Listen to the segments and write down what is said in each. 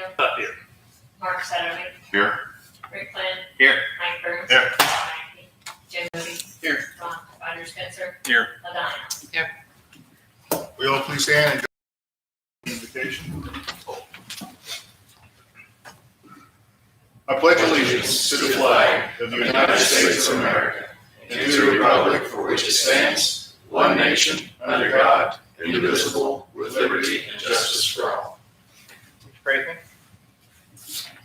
Cato. Here. Mark Satterwhite. Here. Rick Flynn. Here. Mike Burns. Here. Jim Moody. Here. Ron Ryder Spencer. Here. Ladonna. We all please stand and join the invocation. I pledge allegiance to the flag of the United States of America and to the republic for which it stands, one nation, under God, indivisible, with liberty and justice for all. Pray with me.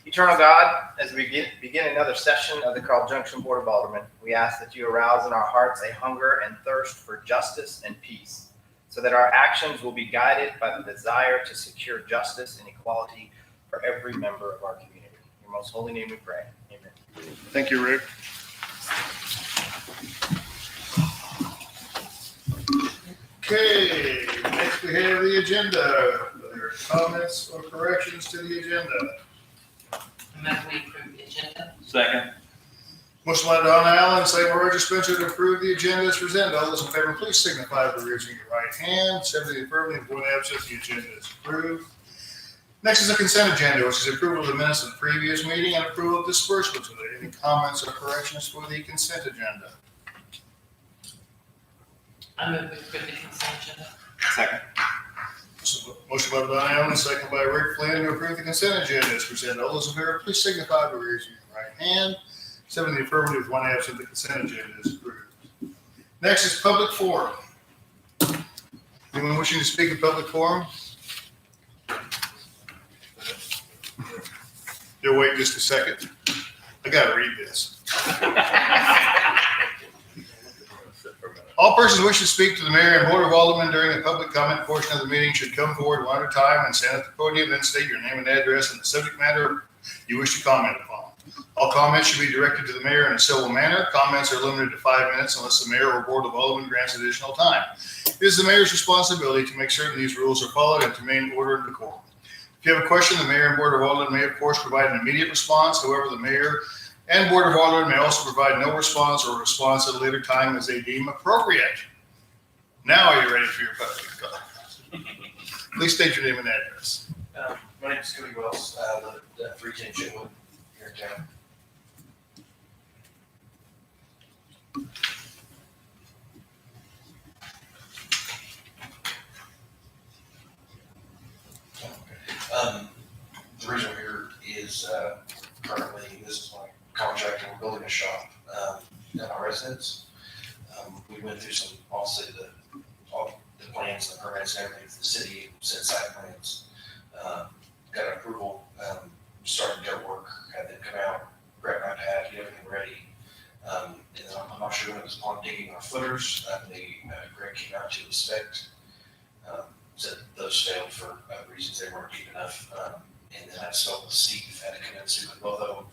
Eternal God, as we begin another session of the Carl Junction Board of Aldermen, we ask that you arouse in our hearts a hunger and thirst for justice and peace, so that our actions will be guided by the desire to secure justice and equality for every member of our community. In your most holy name we pray. Amen. Thank you, Rick. Okay, next we have the agenda. Are there comments or corrections to the agenda? Move we approve the agenda. Second. Motion by Donna Allen, second by Roger Spencer to approve the agenda as presented. All those in favor, please signify by raising your right hand. 7 to the affirmative, 1 absent. The agenda is approved. Next is a consent agenda, which is approval of the minutes of the previous meeting and approval of disbursements. Are there any comments or corrections for the consent agenda? I move we approve the consent agenda. Second. Motion by Donna Allen, second by Rick Flynn to approve the consent agenda as presented. All those in favor, please signify by raising your right hand. 7 in the affirmative, 1 absent. The consent agenda is approved. Next is public forum. Anyone wishing to speak in public forum? You'll wait just a second. I gotta read this. All persons wishing to speak to the mayor and board of aldermen during the public comment portion of the meeting should come forward one at a time and stand at the podium, then state your name and address and the subject matter you wish to comment upon. All comments should be directed to the mayor in a civil manner. Comments are limited to 5 minutes unless the mayor or board of aldermen grants additional time. It is the mayor's responsibility to make certain these rules are followed and to maintain order and decorum. If you have a question, the mayor and board of aldermen may, of course, provide an immediate response. However, the mayor and board of aldermen may also provide no response or response at a later time as they deem appropriate. Now, are you ready for your public comment? Please state your name and address. My name is Cody Wells. I live at 310 Chitwood here in town. The reason we're here is currently this is my contract and we're building a shop at our residence. We went through some, obviously all the plans, the permits and everything for the city, set site plans. Got approval, started dirt work, had them come out, grab my pad, get everything ready. And then I'm not sure when it was upon digging our footers, Greg came out to inspect. Said those failed for reasons they weren't deep enough. And then I spoke with Steve, had to come in and see with both of them.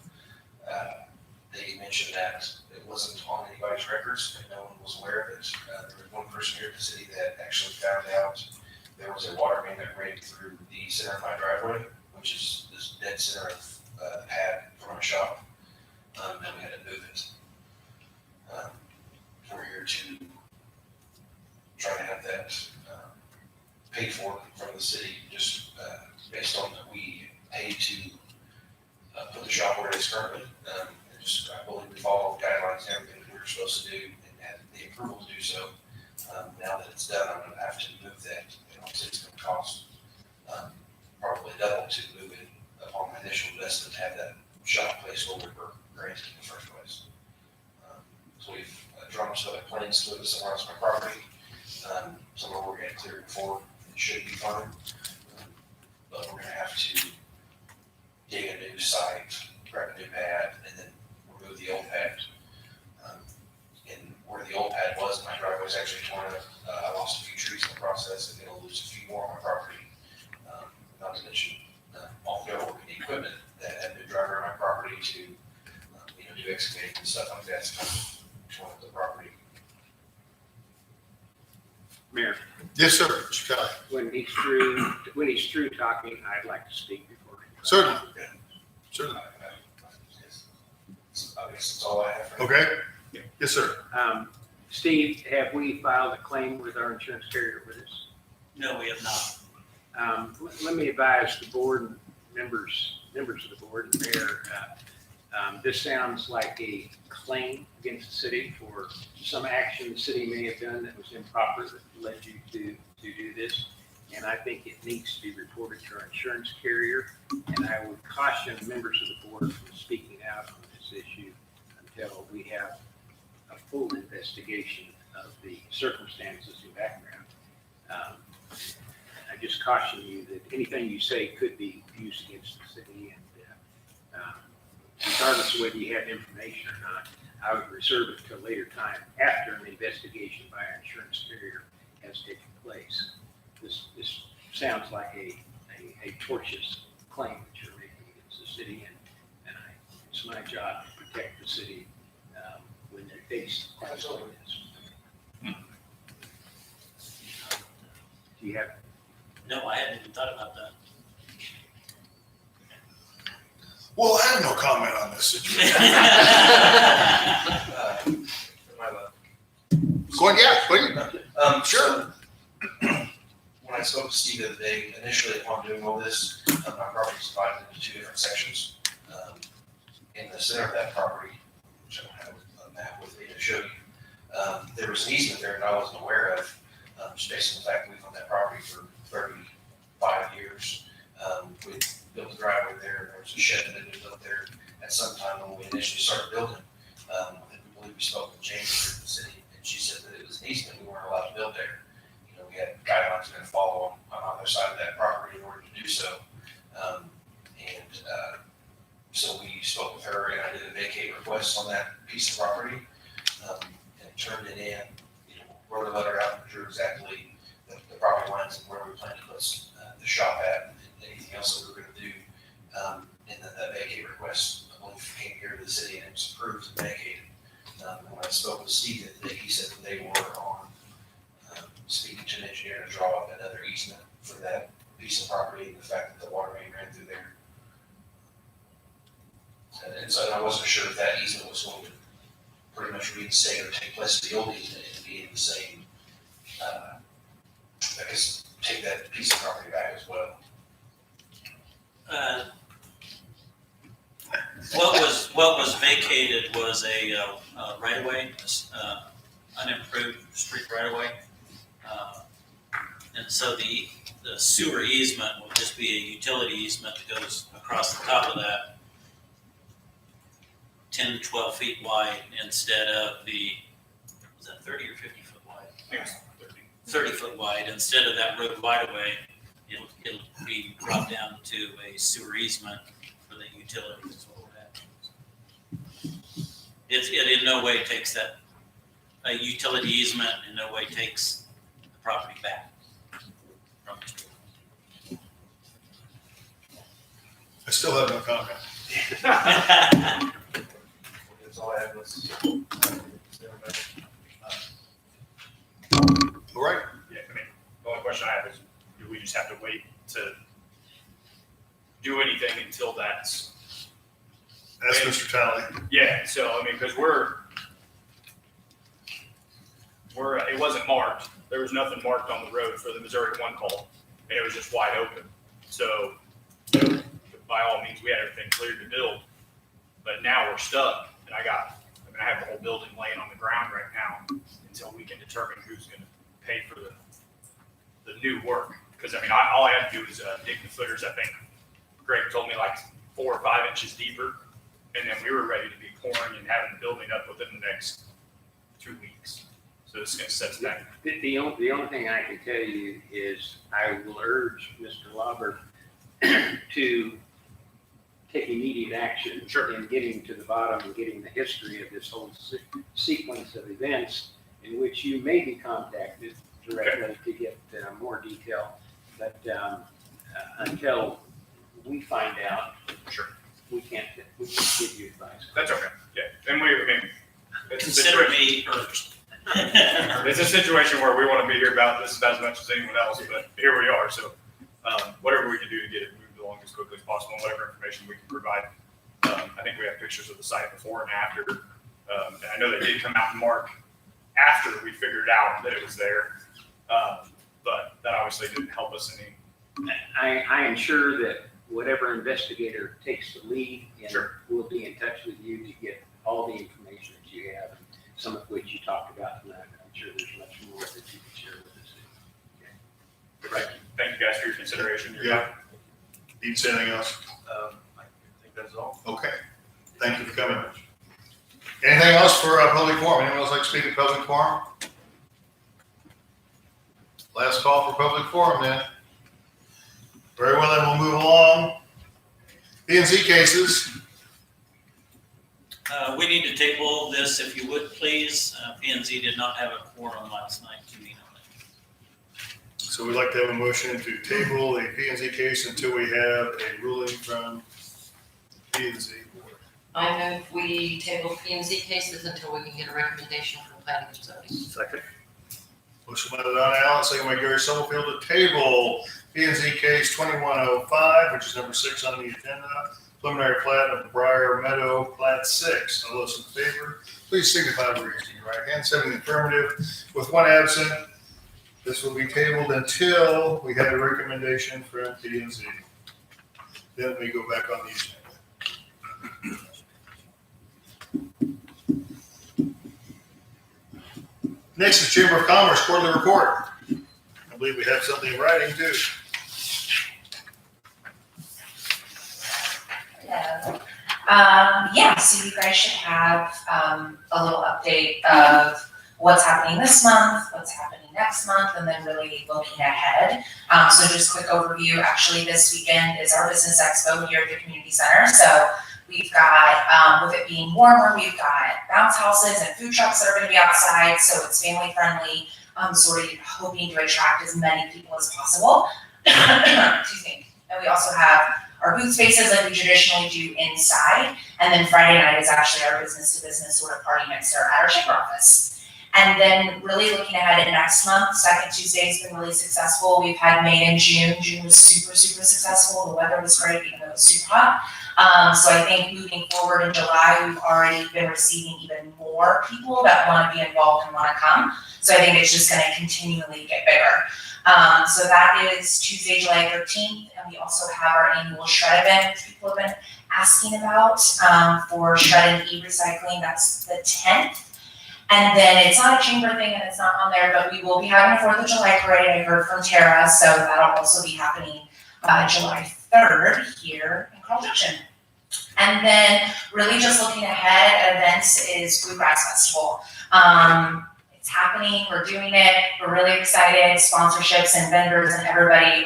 They mentioned that it wasn't on anybody's records and no one was aware of it. There was one person here at the city that actually found out there was a water main that ran through the center of my driveway, which is this dead center of the pad for my shop. And we had to move it. We're here to try to have that paid for from the city, just based on that we paid to put the shop where it is currently. I believe we followed guidelines and everything that we were supposed to do and had the approval to do so. Now that it's done, I'm going to have to move that. And obviously it's going to cost probably double to move it upon my initial investment to have that shop place where we were granted in the first place. So we've drawn up some plans to move it somewhere else on my property. Somewhere we're going to clear it before. It should be fine. But we're going to have to dig a new site, grab a new pad, and then remove the old pad. And where the old pad was, my driveway was actually torn up. I lost a few trees in the process, and going to lose a few more on my property. Not to mention all the other working equipment that had been driving around my property to do excavating and stuff like that. It's kind of torn up the property. Mayor, Yes, sir. Mr. Kelly. when he's through talking, I'd like to speak before. Certainly. Certainly. I guess that's all I have. Okay. Yes, sir. Steve, have we filed a claim with our insurance carrier with this? No, we have not. Let me advise the board, members of the board and mayor, this sounds like a claim against the city for some action the city may have done that was improper that led you to do this. And I think it needs to be reported to our insurance carrier. And I would caution members of the board from speaking out on this issue until we have a full investigation of the circumstances and background. I just caution you that anything you say could be used against the city, and regardless of whether you have information or not, I would reserve it till a later time after an investigation by our insurance carrier has taken place. This sounds like a tortious claim that you're making against the city, and it's my job to protect the city when they're faced with things like this. Do you have? No, I hadn't even thought about that. Well, I have no comment on this situation. Go on, yeah, please. Sure. When I spoke to Steve the other day, initially upon doing all this, my property is divided into 2 different sections. In the center of that property, which I don't have a map with me to show you, there was an easement there that I wasn't aware of, just based on the fact that we've owned that property for 35 years. We built a driveway there, there was a shed that had been built there at some time when we initially started building. I believe we spoke with Jamie here at the city, and she said that it was an easement, we weren't allowed to build there. You know, we had guidelines that follow on either side of that property in order to do so. So we spoke with her, and I did a vacate request on that piece of property, and turned it in, you know, wrote a letter out and drew exactly the property lines and where we plan to put the shop at and anything else that we were going to do. And then that vacate request, I believe, came here to the city and it was approved and vacated. When I spoke with Steve, he said that they were on speaking to an engineer to draw up another easement for that piece of property and the fact that the water main ran through there. And so I wasn't sure if that easement was going to pretty much reinstate or take place of the old easement and be in the same, I guess, take that piece of property back as well. What was vacated was a right of way, unimproved street right of way. And so the sewer easement will just be a utility easement that goes across the top of that, 10 to 12 feet wide instead of was that 30 or 50 foot wide? I think it's 30 foot wide. Instead of that road right away, it'll be dropped down to a sewer easement for the utilities. Is what we're at. It in no way takes that, a utility easement in no way takes the property back from the street. I still have no comment. That's all I have was. All right. Yeah, I mean, the only question I have is, do we just have to wait to do anything until that's? That's Mr. Talley. Yeah, so, I mean, because it wasn't marked. There was nothing marked on the road for the Missouri 1 call, and it was just wide open. So, you know, by all means, we had everything cleared to build, but now we're stuck. And I have the whole building laying on the ground right now until we can determine who's going to pay for the new work. Because, I mean, all I have to do is dig the footers. I think Greg told me like 4 or 5 inches deeper. And then we were ready to be pouring and having the building up within the next 2 weeks. So this is going to set us back. The only thing I can tell you is I will urge Mr. Lauber to take immediate action in getting to the bottom and getting the history of this whole sequence of events in which you may be contacted directly to get more detail. But until we find out, we can't give you advice. That's okay. Yeah. And Consider me urged. It's a situation where we want to be here about this as much as anyone else, but here we are. So whatever we can do to get it moved along as quickly as possible, and whatever information we can provide. I think we have pictures of the site before and after. And I know they did come out and mark after we figured out that it was there. But that obviously didn't help us any. I am sure that whatever investigator takes the lead, and we'll be in touch with you to get all the information that you have, and some of which you talked about tonight. I'm sure there's much more that you can share with us. Okay. Thank you guys for your consideration. Yeah. Need to say anything else? I think that's all. Okay. Thank you for coming. Anything else for public forum? Anyone else like to speak at public forum? Last call for public forum then. Very well, then we'll move along. P&Z cases. We need to table this, if you would, please. P&Z did not have a quorum last night to meet on it. So we'd like to have a motion to table the P&Z case until we have a ruling from P&Z board. I move we table P and Z cases until we can get a recommendation from planning and zoning. Second. Motion by Donna Allen, second by Gary Summerfield to table P&Z case 2105, which is number 6 on the agenda. Preliminary plat of Briar Meadow, plat 6. All those in favor, please signify by raising your right hand. 7 in the affirmative, with 1 absent. This will be tabled until we have a recommendation from P&Z. Then we go back on the agenda. Next is Chamber of Commerce quarterly report. I believe we have something in writing too. Hello. So you guys should have a little update of what's happening this month, what's happening next month, and then really looking ahead. So just quick overview, actually this weekend is our business expo here at the community center. So we've got, with it being warmer, we've got bounce houses and food trucks that are gonna be outside, so it's family friendly. Sort of hoping to attract as many people as possible. Excuse me. And we also have our booth spaces like we traditionally do inside. And then Friday night is actually our business to business sort of party mixer at our chamber office. And then really looking ahead at next month, second Tuesday has been really successful. We've had May and June. June was super, super successful. The weather was great, even though it was super hot. So I think moving forward in July, we've already been receiving even more people that want to be involved and want to come. So I think it's just going to continually get bigger. So that is Tuesday, July 13th. And we also have our annual shred event, which people have been asking about for shred and e-recycling. That's the 10th. And then it's not a chamber thing and it's not on there, but we will be having a 4th of July parade. I heard from Tara, so that'll also be happening July 3rd here in Carl Junction. And then really just looking ahead at events is Bluegrass Festival. It's happening, we're doing it, we're really excited, sponsorships and vendors and everybody,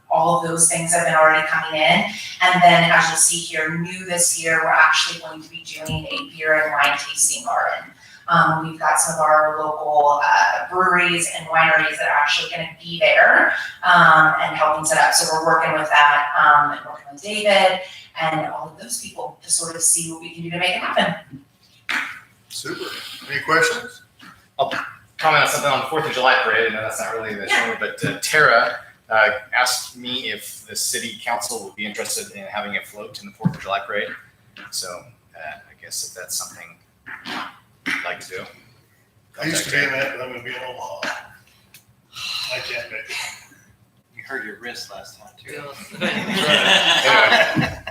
all of those things have been already coming in. And then as you'll see here, new this year, we're actually going to be doing a beer and wine tasting garden. We've got some of our local breweries and wineries that are actually going to be there and helping set up. So we're working with that and working with David and all of those people to sort of see what we can do to make it happen. Super. Any questions? I'll comment on something on the 4th of July parade. I know that's not really the show, but Tara asked me if the city council would be interested in having a float in the 4th of July parade. So I guess if that's something you'd like to do. I used to be in that, but I'm gonna be in Omaha. I can't make it. You hurt your wrist last time too.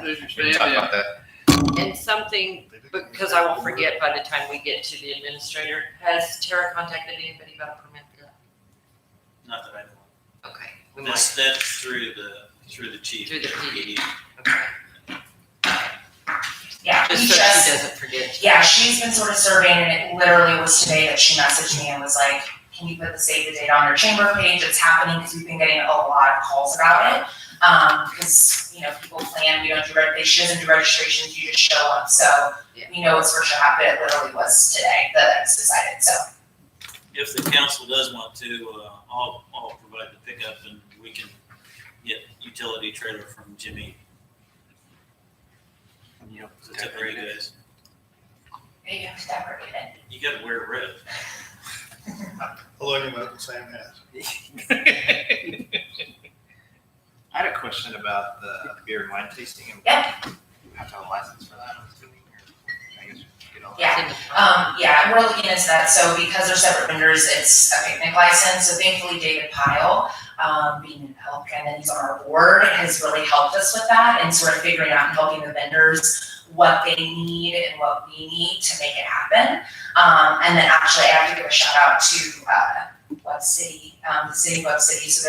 There's your We can talk about that. And something, because I won't forget by the time we get to the administrator, has Tara contacted anybody about a permit for that? Not that I know Okay, we of. might, That's through the chief. Through the PD. PD. okay. Yeah, Just we so just, she doesn't forget. yeah, she's been sort of surveying, and it literally was today that she messaged me and was like, can you put the save the date on your chamber page? It's happening because we've been getting a lot of calls about it. Because, people plan, she doesn't do registrations, you just show up. So we know it's for sure happened. It literally was today that it's decided, so. If the council does want to, I'll provide the pickup and we can get utility trailer from Jimmy. So it's up to you guys. Maybe I'm decorated. You gotta wear red. Hello, you might Sam has. I had a question about the beer and wine tasting. Yep. You have to have a license for that, I'm assuming, or I guess you get all that. Yeah. It's in the front. Yeah, we're looking into that. So because they're separate vendors, it's a picnic license. So thankfully David Pyle being in Elk, and then he's on our board, has really helped us with that and sort of figuring out and helping the vendors what they need and what we need to make it happen. And then actually I have to give a shout out to Web City, the city of Web City. So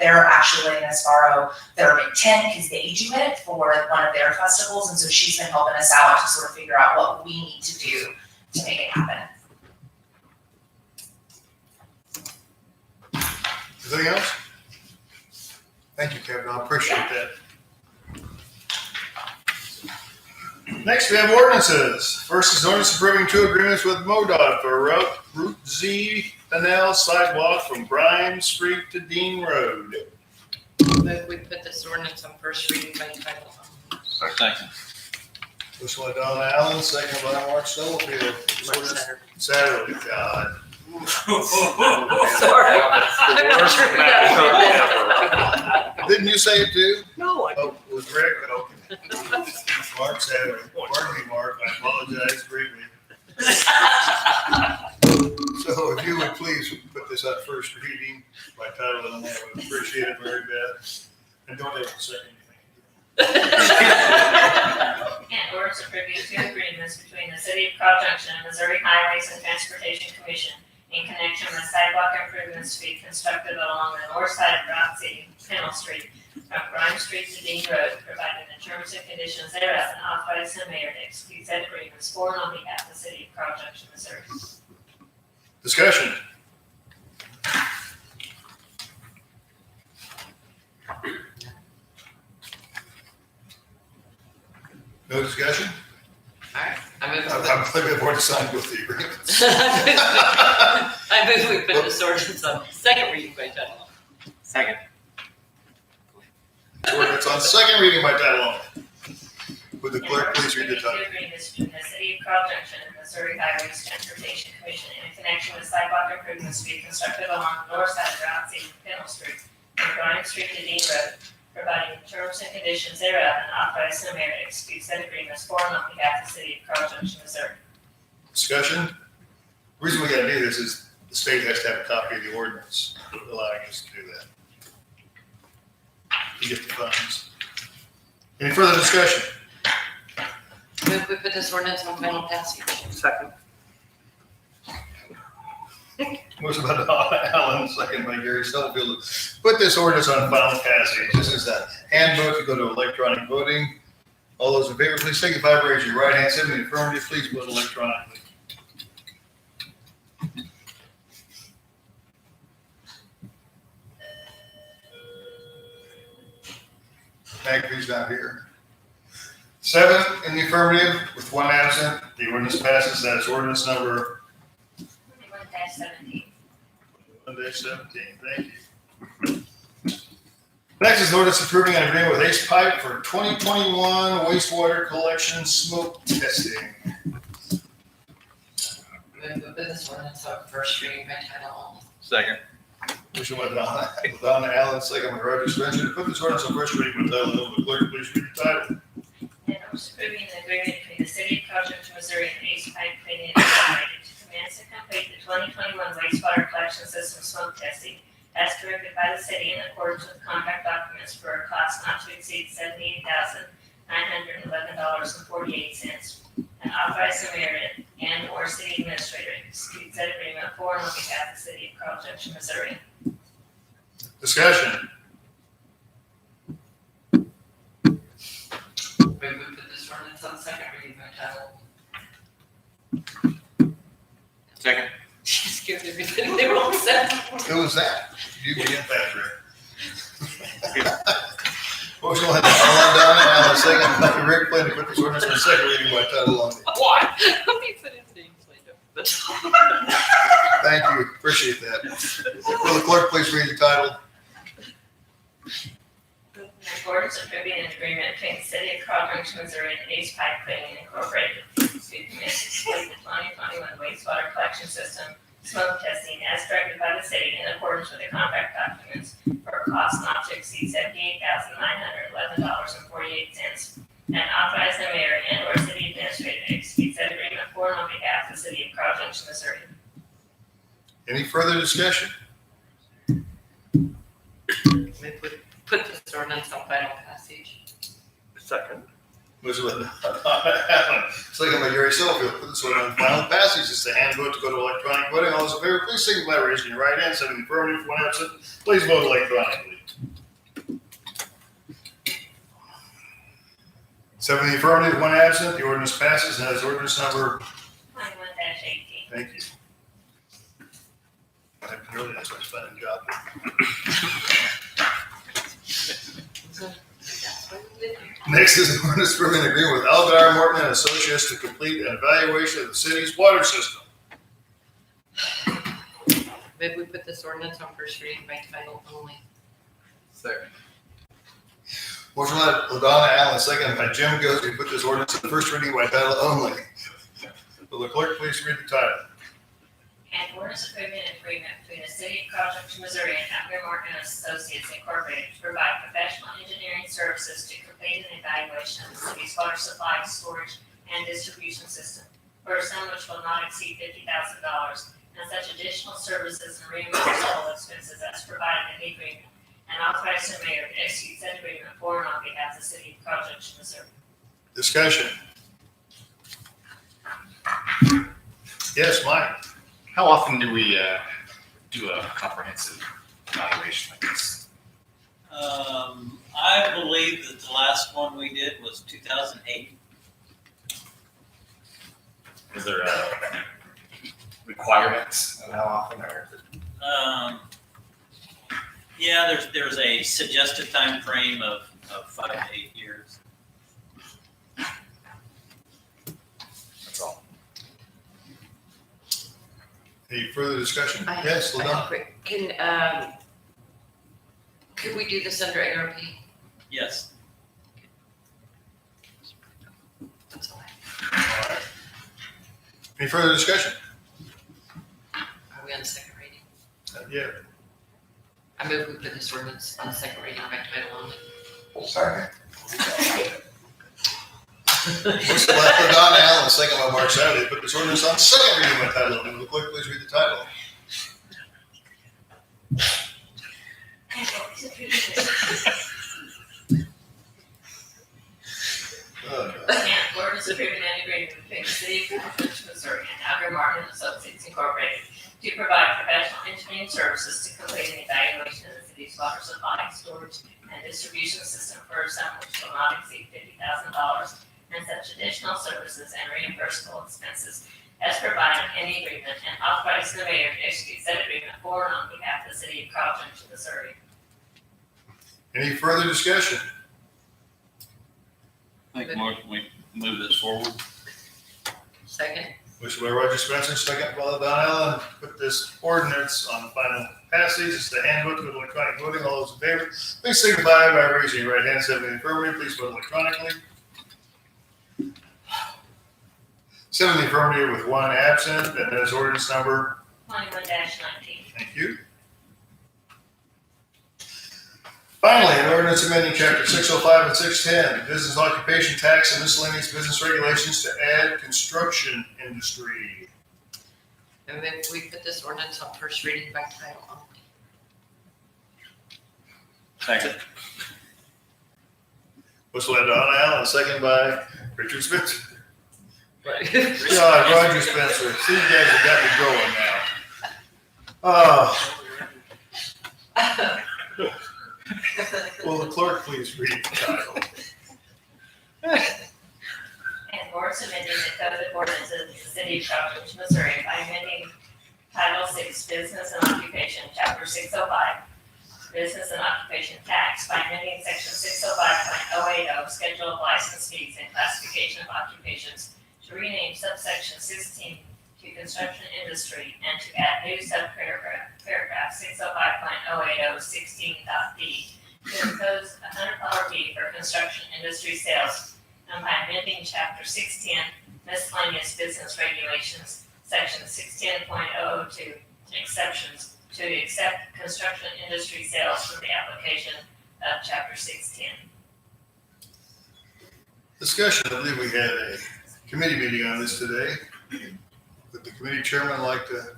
they're actually letting us borrow their big tent because they do it for one of their festivals. And so she's been helping us out to sort of figure out what we need to do to make it happen. Anything else? Thank you, Kevin. I appreciate that. Next, we have ordinances. First is ordinance approving 2 agreements with MoDOT for Route Z Canal sidewalk from Bryan Street to Dean Road. Move we put this ordinance on first reading by title only. Second. First one, Donna Allen, second by Mark Stubblefield. Ordinance Saturday, God. Sorry. I'm not sure who that Didn't you say it too? No, I Oh, it was Rick? Okay. Mark Saturday. Pardon me, Mark. I apologize greatly. So if you would please put this on first reading by title only, I would appreciate it very bad. And don't ever say anything. And orders approving 2 agreements between the city of Carl Junction and Missouri Highways and Transportation Commission in connection with sidewalk improvements to be constructed along the north side of Route Z, Pennell Street, from Bryan Street to Dean Road, providing the terms and conditions thereof and authorizing the mayor to execute said agreements for and on behalf of the city of Carl Junction, Missouri. Discussion. No discussion? Alright, I move I'm clearly I've already signed with the agreements. I move we put this ordinance on second reading by title only. Second. Ordinance on second reading by title only. Would the And clerk orders please read the approving title? 2 agreements between the city of Carl Junction and Missouri Highways Transportation Commission in connection with sidewalk improvements to be constructed along the north side of Route Z, Pennell Street, from Bryan Street to Dean Road, providing the terms and conditions thereof and authorizing the mayor to execute said agreements for and on behalf of the city of Carl Junction, Missouri. Discussion? The reason we gotta do this is the state has to have a copy of the ordinance allowing us to do that. To get the funds. Any further discussion? Move we put this ordinance on final passage. Second. Motion by Donna Allen, second by Gary Stubblefield. Put this ordinance on final passage. This is a handbook to go to electronic voting. All those in favor, please signify by raising your right hand. Send me the affirmative, please vote electronically. McAfee's not here. 7 in the affirmative with 1 absent. The ordinance passes. That is ordinance number 21-17. 1-17. Thank you. Next is ordinance approving an agreement with Ace Pipe for 2021 wastewater collection smoke testing. Move we put this ordinance on first reading by title only. Second. Motion by Donna Allen, second by Roger Spencer. To put this ordinance on first reading by title only, the clerk please read the title. And orders approving an agreement between the city of Carl Junction, Missouri and Ace Pipe Cleaning Incorporated to commence and complete the 2021 wastewater collection system smoke testing as directed by the city in accordance with contract documents for a cost not to exceed $78,911.48, and authorize the mayor and or city administrator to execute said agreement for and on behalf of the city of Carl Junction, Missouri. Discussion. Move we put this ordinance on second reading by title. Second. Just give everything they won't say. Who was that? You being fast, Rick. Motion by Donna Allen, second by Rick Flynn to put this ordinance on second reading by title only. Why? Let me put his name later. Thank you. Appreciate that. Will the clerk please read the title? In accordance approving an agreement between the city of Carl Junction, Missouri and Ace Pipe Cleaning Incorporated to commence and complete the 2021 wastewater collection system smoke testing as directed by the city in accordance with the contract documents for a cost not to exceed $78,911.48, and authorize the mayor and or city administrator to execute said agreement for and on behalf of the city of Carl Junction, Missouri. Any further discussion? Maybe we put this ordinance on final passage. Second. Motion by Allen, second by Gary Stubblefield, put this one on final passage. It's the hand vote to go to electronic voting. All those in favor, please signify by raising your right hand. 7 in the affirmative, 1 absent. Please vote electronically. 7 in the affirmative, 1 absent. The ordinance passes and has ordinance number. 21-18. Thank you. Really, that's what's fun and job. Next is an ordinance approving an agreement with Alderman Morton and Associates to complete an evaluation of the city's water system. Maybe we put this ordinance on first reading by title only. Second. Motion by LaDonna Allen, second by Jim Goes. We put this ordinance on first reading by title only. Will the clerk please read the title? And ordinance approving an agreement between the city of Carl Junction, Missouri and Alderman Morton and Associates Incorporated to provide professional engineering services to complete an evaluation of the city's water supply, storage, and distribution system for a sum which will not exceed $50,000, and such additional services and reimbursable expenses as provided in the agreement, and authorize the mayor to execute said agreement for and on behalf of the city of Carl Junction, Missouri. Discussion. Yes, Mike. How often do we do a comprehensive evaluation like this? I believe that the last one we did was 2008. Is there a requirement of how often or? Yeah, there's a suggested time frame of 5 to 8 years. That's all. Any further discussion? I have- Yes, I have a LaDonna. quick- Could we do this under ARP? Yes. That's all I have. All right. Any further discussion? Are we on the second reading? Yeah. I move we put this ordinance on the second reading by title only. Sorry. Motion by LaDonna Allen, second by Mark Savage. Put this ordinance on second reading by title only. Will the clerk please read the title? And ordinance approving And ordinance approving an agreement between the city of Carl Junction, Missouri and Alderman Morton and Associates Incorporated to provide professional engineering services to complete an evaluation of the city's water supply, storage, and distribution system for a sum which will not exceed $50,000, and such additional services and reimbursable expenses as provided in the agreement, and authorize the mayor to execute said agreement for and on behalf of the city of Carl Junction, Missouri. Any further discussion? I think Mark, we move this forward. Second? Motion by Roger Spencer, second by LaDonna Allen. Put this ordinance on final passage. It's the handbook of electronic voting. All those in favor, please signify by raising your right hand. 7 in the affirmative, please vote electronically. 7 in the affirmative with 1 absent, and that is ordinance number. 21-19. Thank you. Finally, an ordinance amending chapter 605 and 610, business occupation tax and miscellaneous business regulations to add construction industry. And then we put this ordinance on first reading by title only. Second. Motion by Donna Allen, second by Richard Spencer. Right. God, Roger Spencer. See, you guys have got me going now. Oh, will the clerk please read the title? And ordinance amending the code of ordinances of the city of Carl Junction, Missouri by amending Title VI Business and Occupation, Chapter 605, Business and Occupation Tax by amending Section 605.080, Schedule of License Fees and Classification of Occupations to rename subsection 16 to Construction Industry and to add new subparagraph 605.080 16.d to impose a $100 fee for construction industry sales, and by amending Chapter 610 Miscellaneous Business Regulations, Section 610.002 exceptions to accept construction industry sales for the application of Chapter 610. Discussion, I believe we had a committee meeting on this today. Would the committee chairman like to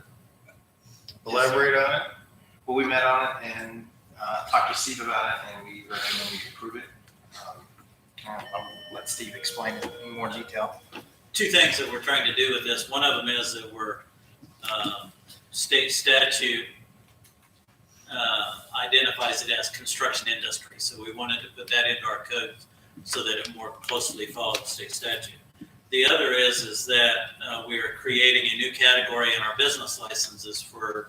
elaborate on it? Well, we met on it and talked to Steve about it, and we recommend we approve it. I'll let Steve explain it in more detail. Two things that we're trying to do with this. One of them is that we're, state statute identifies it as construction industry. So we wanted to put that into our code so that it more closely follows the state statute. The other is that we are creating a new category in our business licenses for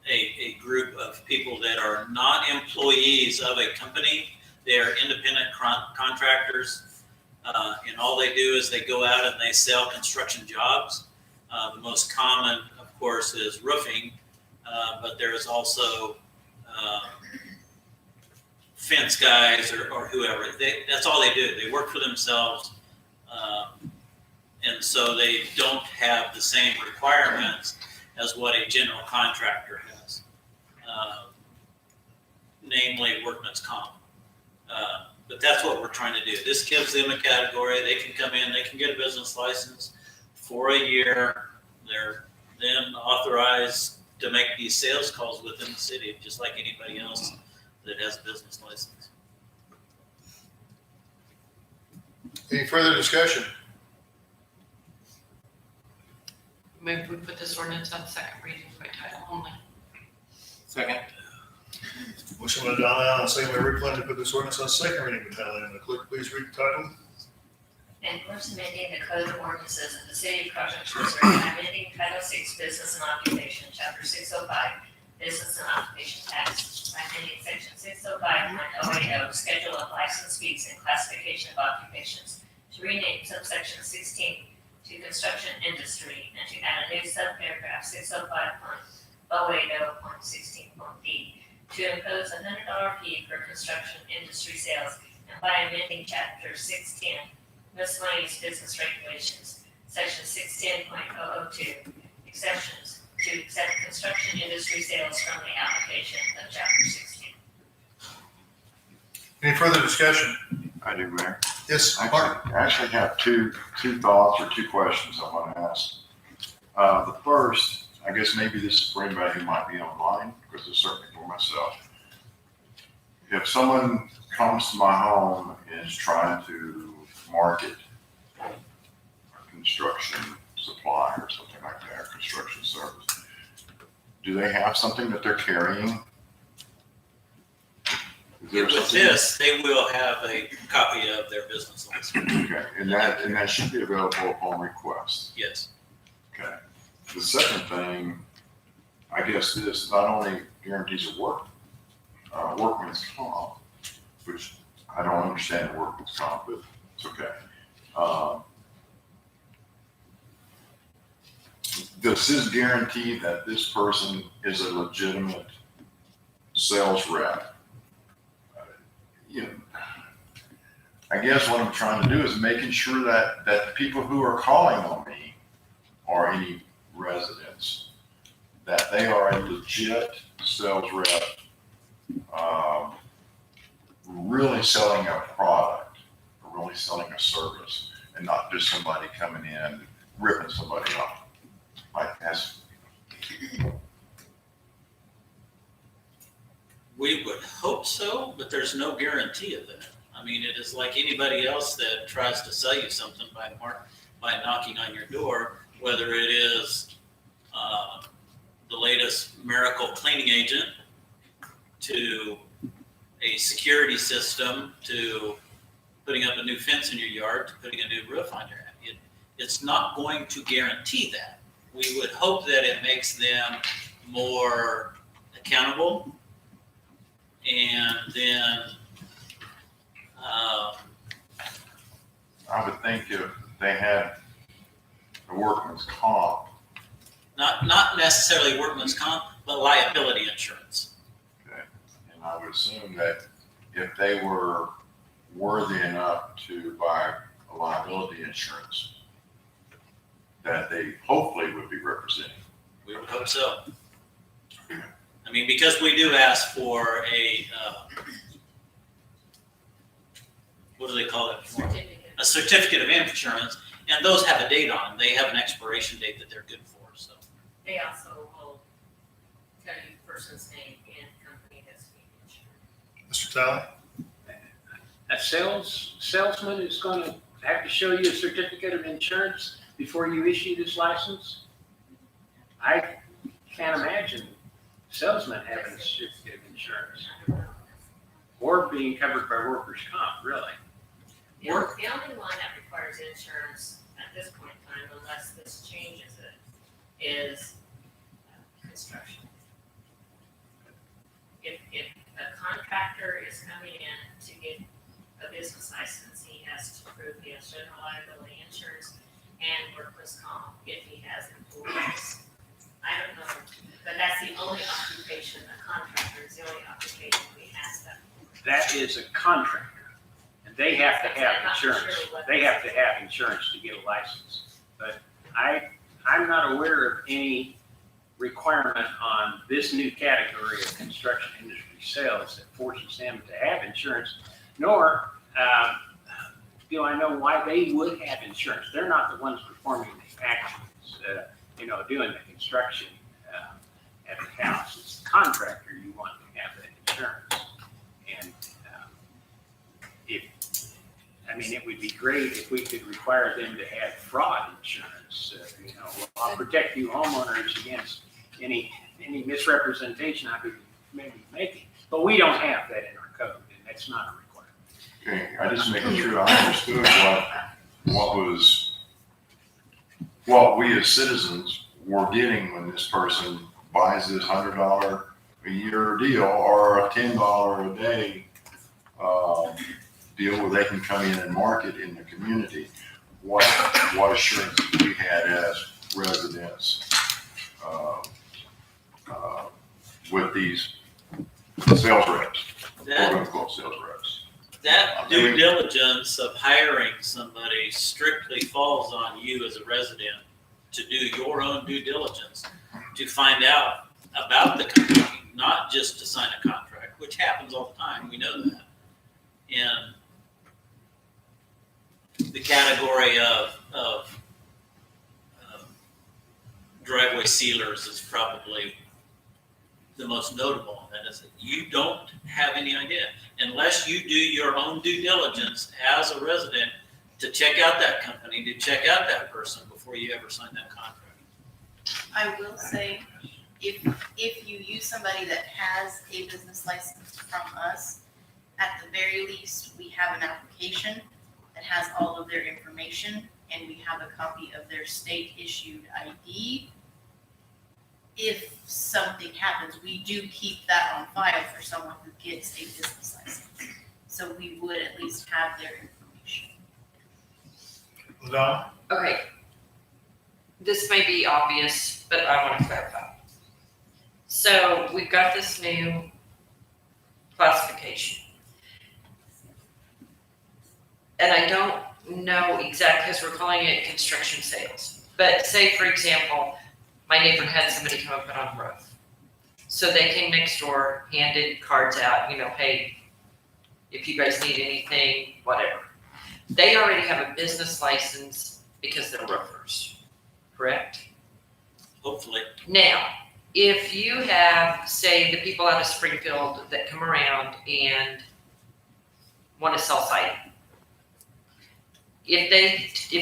a group of people that are not employees of a company. They are independent contractors, and all they do is they go out and they sell construction jobs. The most common, of course, is roofing, but there's also fence guys or whoever. That's all they do. They work for themselves, and so they don't have the same requirements as what a general contractor has, namely workman's comp. But that's what we're trying to do. This gives them a category. They can come in, they can get a business license for a year. They're then authorized to make these sales calls within the city, just like anybody else that has a business license. Any further discussion? Move we put this ordinance on second reading by title only. Second. Motion by Donna, second by Rick Glenn to put this ordinance on second reading by title only. Clerk, please read the title. And course amending the code of ordinances of the city of Carl Junction, Missouri, by amending Title VI Business and Occupation, Chapter 605, Business and Occupation Tax, by amending Section 605.080, Schedule of License Fees and Classification of Occupations, to rename subsection 16 to Construction Industry, and to add a new subparagraph 605.080.16.d, to impose a $100 fee for construction industry sales, and by amending Chapter 610, Miscellaneous Business Regulations, Section 610.002, exceptions to accept construction industry sales from the application of Chapter 16. Any further discussion? I do, Mayor. Yes, I Mark? actually have two thoughts or two questions I want to ask. The first, I guess maybe this is for anybody who might be online, because it's certainly for myself. If someone comes to my home and is trying to market a construction supply or something like that, construction service, do they have something that they're carrying? Is there With something- this, they will have a copy of their business license. Okay, and that should be available upon request. Yes. Okay. The second thing, I guess this not only guarantees a workman's comp, which I don't understand the workman's comp, but it's okay. Does this guarantee that this person is a legitimate sales rep? You know, I guess what I'm trying to do is making sure that the people who are calling on me or any residents, that they are a legit sales rep, really selling a product, or really selling a service, and not just somebody coming in, ripping somebody off. Like that's. We would hope so, but there's no guarantee of that. I mean, it is like anybody else that tries to sell you something by knocking on your door, whether it is the latest miracle cleaning agent to a security system to putting up a new fence in your yard to putting a new roof on your house. It's not going to guarantee that. We would hope that it makes them more accountable, and then I would think if they had a workman's comp. not necessarily workman's comp, but liability insurance. Okay. And I would assume that if they were worthy enough to buy a liability insurance, that they hopefully would be representing. We would hope so. I mean, because we do ask for a, what do they call it? Certificate. A certificate of insurance, and those have a date on them. They have an expiration date that they're good for, so. They also will tell you the person's name Mr. Talley? A salesman is going to have to show you a certificate of insurance before you issue this license? I can't imagine salesmen having a certificate of insurance or being covered by workers' comp, really. The only one that requires insurance at this point in time, unless this changes it, is construction. If a contractor is coming in to get a business license, he has to prove he has general liability insurance and workers' comp if he has employees. I don't know, but that's the only occupation, a contractor is the only occupation we ask them. That is a contractor, and they have to have insurance. They have to have insurance to get a license. But I'm not aware of any requirement on this new category of construction industry sales that forces them to have insurance, nor do I know why they would have insurance. They're not the ones performing the actions, doing the construction at the house. It's the contractor you want to have that insurance. And it would be great if we could require them to have fraud insurance. I'll protect you homeowners against any misrepresentation I could maybe making. But we don't have that in our code, and that's not a requirement. Okay, I just making sure I understood what we as citizens were getting when this person buys this $100 a year deal or a $10 a day deal where they can come in and market in the community. What assurance we had as residents with these sales reps, quote unquote sales reps. That due diligence of hiring somebody strictly falls on you as a resident to do your own due diligence to find out about the company, not just to sign a contract, which happens all the time. We know that. And the category of driveway sealers is probably the most notable. And that is that you don't have any idea unless you do your own due diligence as a resident to check out that company, to check out that person before you ever sign that contract. I will say, if you use somebody that has a business license from us, at the very least, we have an application that has all of their information, and we have a copy of their state-issued ID. If something happens, we do keep that on file for someone who gets a business license. So we would at least have their information. LaDonna? Okay. This may be obvious, but I want to clarify. So we've got this new classification. And I don't know exactly, because we're calling it construction sales. But say, for example, my neighbor had somebody come up and on the roof. So they came next door, handed cards out, hey, if you guys need anything, whatever. They already have a business license because they're roofers, correct? Hopefully. Now, if you have, say, the people out of Springfield that come around and want to sell siding, if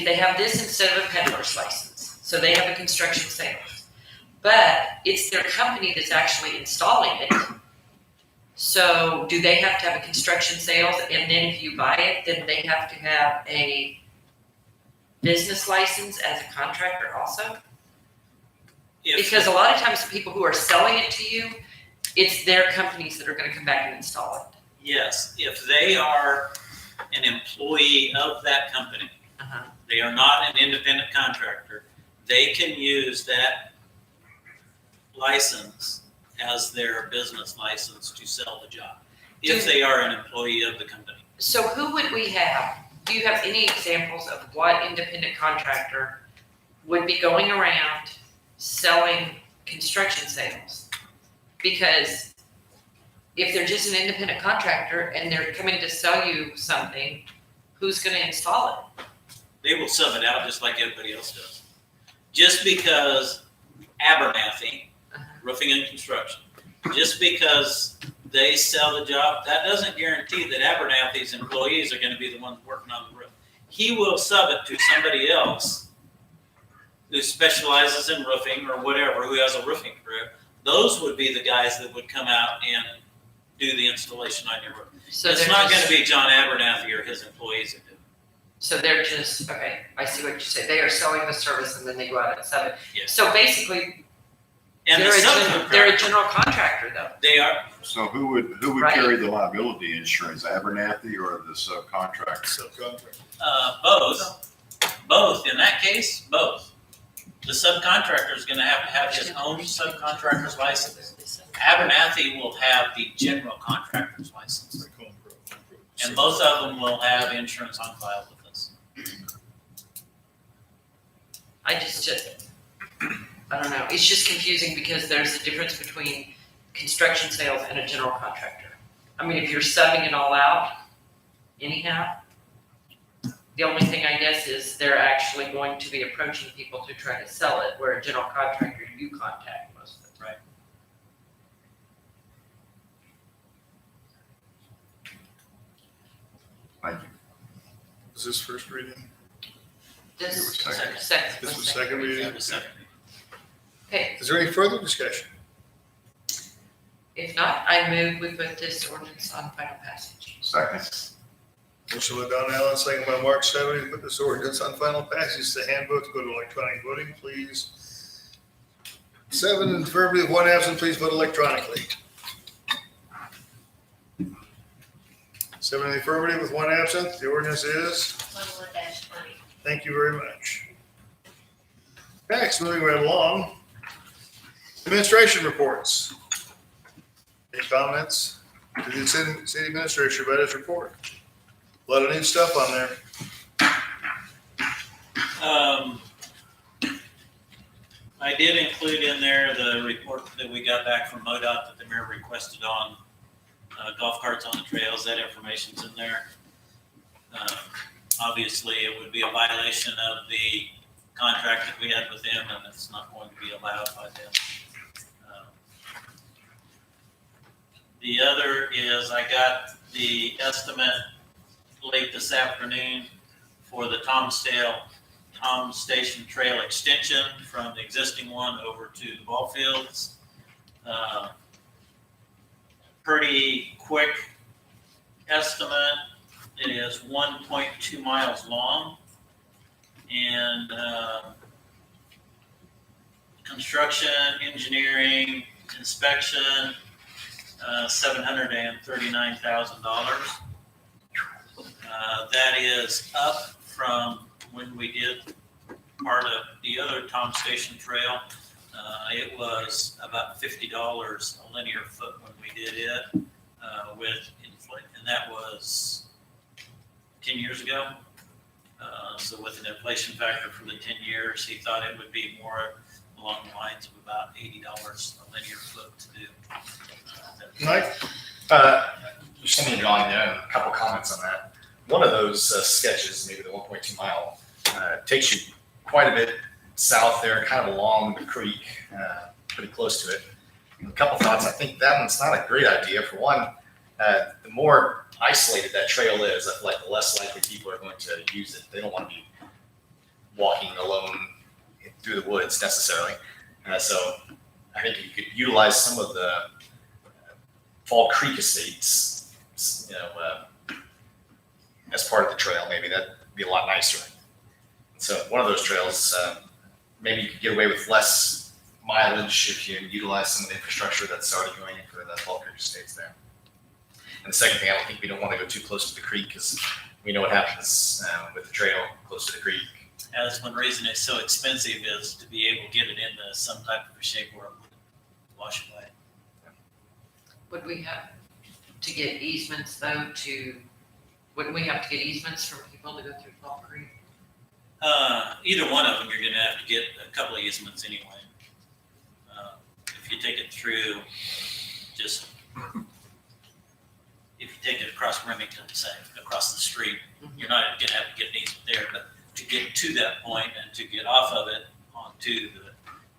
they have this instead of a peddler's license, so they have a construction sales, but it's their company that's actually installing it. So do they have to have a construction sales, and then if you buy it, then they have to have a business license as a contractor also? Because a lot of times the people who are selling it to you, it's their companies that are going to come back and install it. Yes, if they are an employee of that company, they are not an independent contractor, they can use that license as their business license to sell the job, if they are an employee of the company. So who would we have? Do you have any examples of what independent contractor would be going around selling construction sales? Because if they're just an independent contractor and they're coming to sell you something, who's going to install it? They will sub it out just like everybody else does. Just because Abernathy, roofing and construction, just because they sell the job, that doesn't guarantee that Abernathy's employees are gonna be the ones working on the roof. He will sub it to somebody else who specializes in roofing or whatever, who has a roofing crew. Those would be the guys that would come out and do the installation on your roof. So It's they're not just- gonna be John Abernathy or his employees that do it. So they're just, okay, I see what you said. They are selling the service and then they go out and sell it. Yes. So basically, And the they're a subcontractor, general contractor though. they are, So who would Right. carry the liability insurance, Abernathy or the subcontractor? Subcontract. both, in that case, both. The subcontractor is gonna have his own subcontractor's license. Abernathy will have the general contractor's license. And both of them will have insurance on file with us. I don't know. It's just confusing because there's a difference between construction sales and a general contractor. I mean, if you're subbing it all out anyhow, the only thing I guess is they're actually going to be approaching people to try to sell it, where a general contractor you contact most of the time. Right. Thank you. Is this first reading? This, Second. second. This was second reading? That was second. Okay, Is there any further discussion? if not, I move we put this ordinance on final passage. Second. Motion by Don Allen, second by Mark Sadowski, to put this ordinance on final passage. The handbook, go to electronic voting, please. 7 in affirmative, 1 absent, please vote electronically. 7 in the affirmative with 1 absent, the ordinance is, 21-20. thank you very much. Next, moving right along. Administration reports. Any comments to the city administrator about his report? A lot of neat stuff on there. I did include in there the report that we got back from MoDOT that the mayor requested on golf carts on the trails. That information's in there. Obviously, it would be a violation of the contract that we had with them, and it's not going to be allowed by them. The other is I got the estimate late this afternoon for the Tom Station Trail extension from the existing one over to the ball fields. Pretty quick estimate. It is 1.2 miles long. And construction, engineering, inspection, $739,000. That is up from when we did part of the other Tom Station Trail. It was about $50 a linear foot when we did it with inflation, and that was 10 years ago. So with an inflation factor for the 10 years, he thought it would be more along the lines of about $80 a linear foot to do. Mike? Just something, John, a couple comments on that. One of those sketches, maybe the 1.2 mile, takes you quite a bit south there, kind of along the creek, pretty close to it. And a couple thoughts. I think that one's not a great idea. For one, the more isolated that trail is, I feel like the less likely people are going to use it. They don't want to be walking alone through the woods necessarily. So I think you could utilize some of the Fall Creek estates, as part of the trail. Maybe that'd be a lot nicer. So one of those trails, maybe you could get away with less mileage if you utilize some of the infrastructure that's already going in for the Fall Creek estates there. And the second thing, I don't think we don't want to go too close to the creek because we know what happens with the trail close to the creek. That's one reason it's so expensive, is to be able to get it into some type of a shape where it would wash away. Would we have to get easements though wouldn't we have to get easements from people to go through Fall Creek? Either one of them, you're gonna have to get a couple of easements anyway. If you take it through, if you take it across Remington, say, across the street, you're not gonna have to get an easement there, but to get to that point and to get off of it onto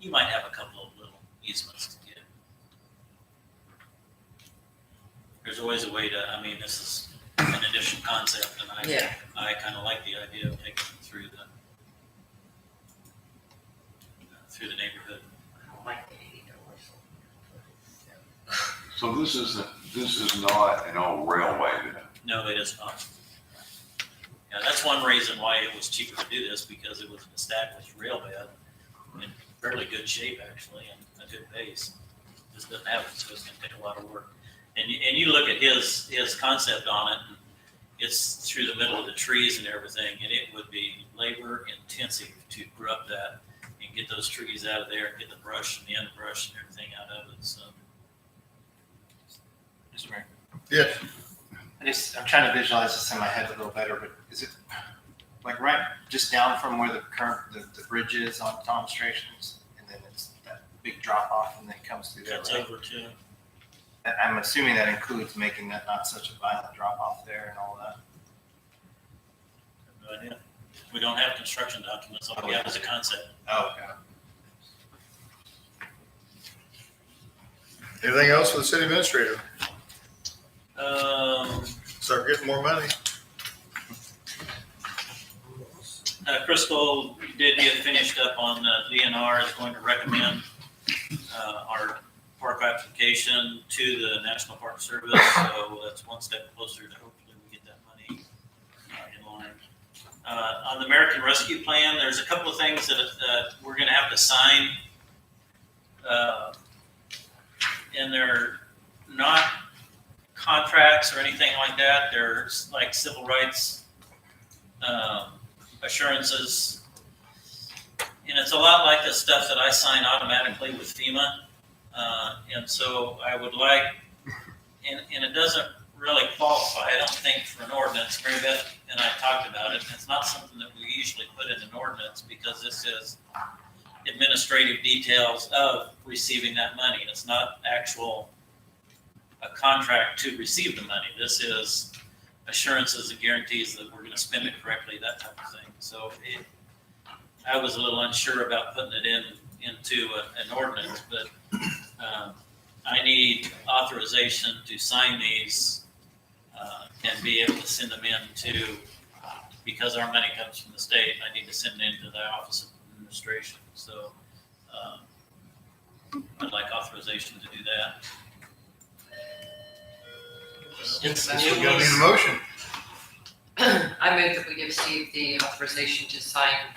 you might have a couple of little easements to get. there's always a way to, I mean, this is an additional concept, and Yeah. I kind of like the idea of taking it through the neighborhood. I don't like the 80 doors. So this is not an old railway then? No, it is not. Yeah, that's one reason why it was cheaper to do this, because it was an established rail bed in fairly good shape, actually, and a good base. This doesn't have it, so it's gonna take a lot of work. And you look at his concept on it, and it's through the middle of the trees and everything, and it would be labor intensive to grub that and get those trees out of there, and get the brush and the underbrush and everything out of it, so. Mr. Mayor. Yes. I'm trying to visualize this in my head a little better, but is it like right just down from where the bridge is on Tom Stations, and then it's that big drop off and then it comes through there, Cuts right? over to, And I'm assuming that includes making that not such a violent drop off there and all that. no idea. We don't have construction documents, all we have is a concept. Oh, okay. Anything else for the city administrator? Um, Start getting more money. Crystal did get finished up on DNR, is going to recommend our park application to the National Park Service, so that's one step closer to hopefully we get that money in line. On the American Rescue Plan, there's a couple of things that we're gonna have to sign. And they're not contracts or anything like that. There's like civil rights assurances. And it's a lot like the stuff that I sign automatically with FEMA. And so I would like, and it doesn't really qualify, I don't think, for an ordinance. Mary Beth and I talked about it. It's not something that we usually put in an ordinance, because this is administrative details of receiving that money. It's not a contract to receive the money. This is assurances and guarantees that we're going to spend it correctly, that type of thing. So I was a little unsure about putting it into an ordinance, but I need authorization to sign these and be able to send them in to, because our money comes from the state, I need to send it into the Office of Administration. So I'd like authorization to do that. We're gonna need a motion. I move that we give Steve the authorization to sign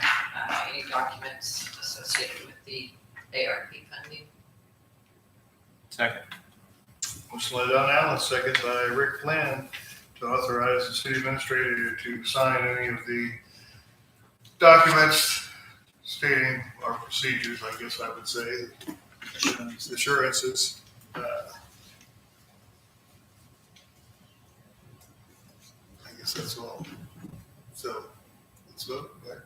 any documents associated with the ARP funding. Second. Motion by Don Allen, second by Rick Flynn, to authorize the city administrator to sign any of the documents stating our procedures, I guess I would say, assurances. I guess that's all. So, let's vote. Right?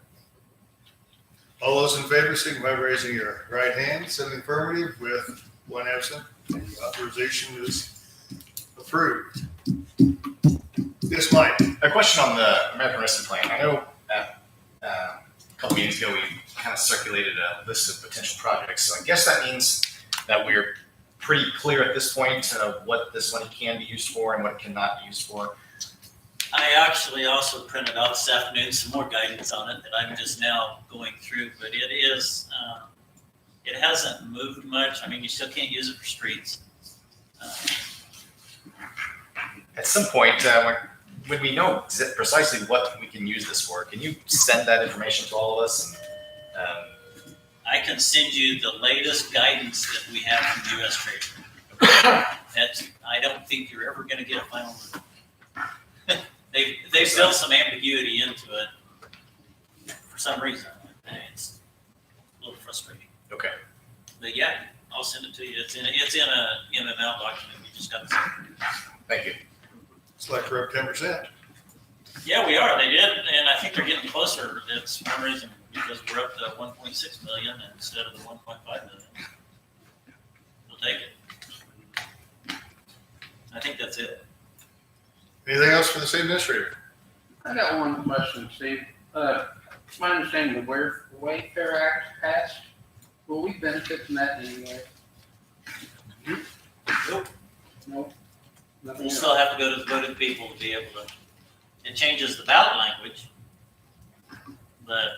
All those in favor, signify by raising your right hand, sending affirmative with one absent. The authorization is approved. Yes, Mike. A question on the American Rescue Plan. I know a couple meetings ago, we kind of circulated a list of potential projects. So I guess that means that we're pretty clear at this point of what this money can be used for and what it cannot be used for. I actually also printed out this afternoon some more guidance on it that I'm just now going through, but it is, it hasn't moved much. I mean, you still can't use it for streets. At some point, when we know precisely what we can use this for, can you send that information to all of us? And, I can send you the latest guidance that we have from U.S. Treasury. I don't think you're ever going to get a final rule. They've built some ambiguity into it for some reason. And it's a little frustrating. Okay. But yeah, I'll send it to you. It's in an out document. You just got to send it. Thank you. It's like we're up 10%. Yeah, we are. They did, and I think they're getting closer. That's one reason, because we're up to 1.6 million instead of the 1.5 million. We'll take it. I think that's it. Anything else for the city administrator? I got one question, Steve. It's my understanding the Wayfair Act passed. Will we benefit from that in any way? Nope. Nope. Nothing We'll else. still have to go to the voting people to be able to, it changes the ballot language, but,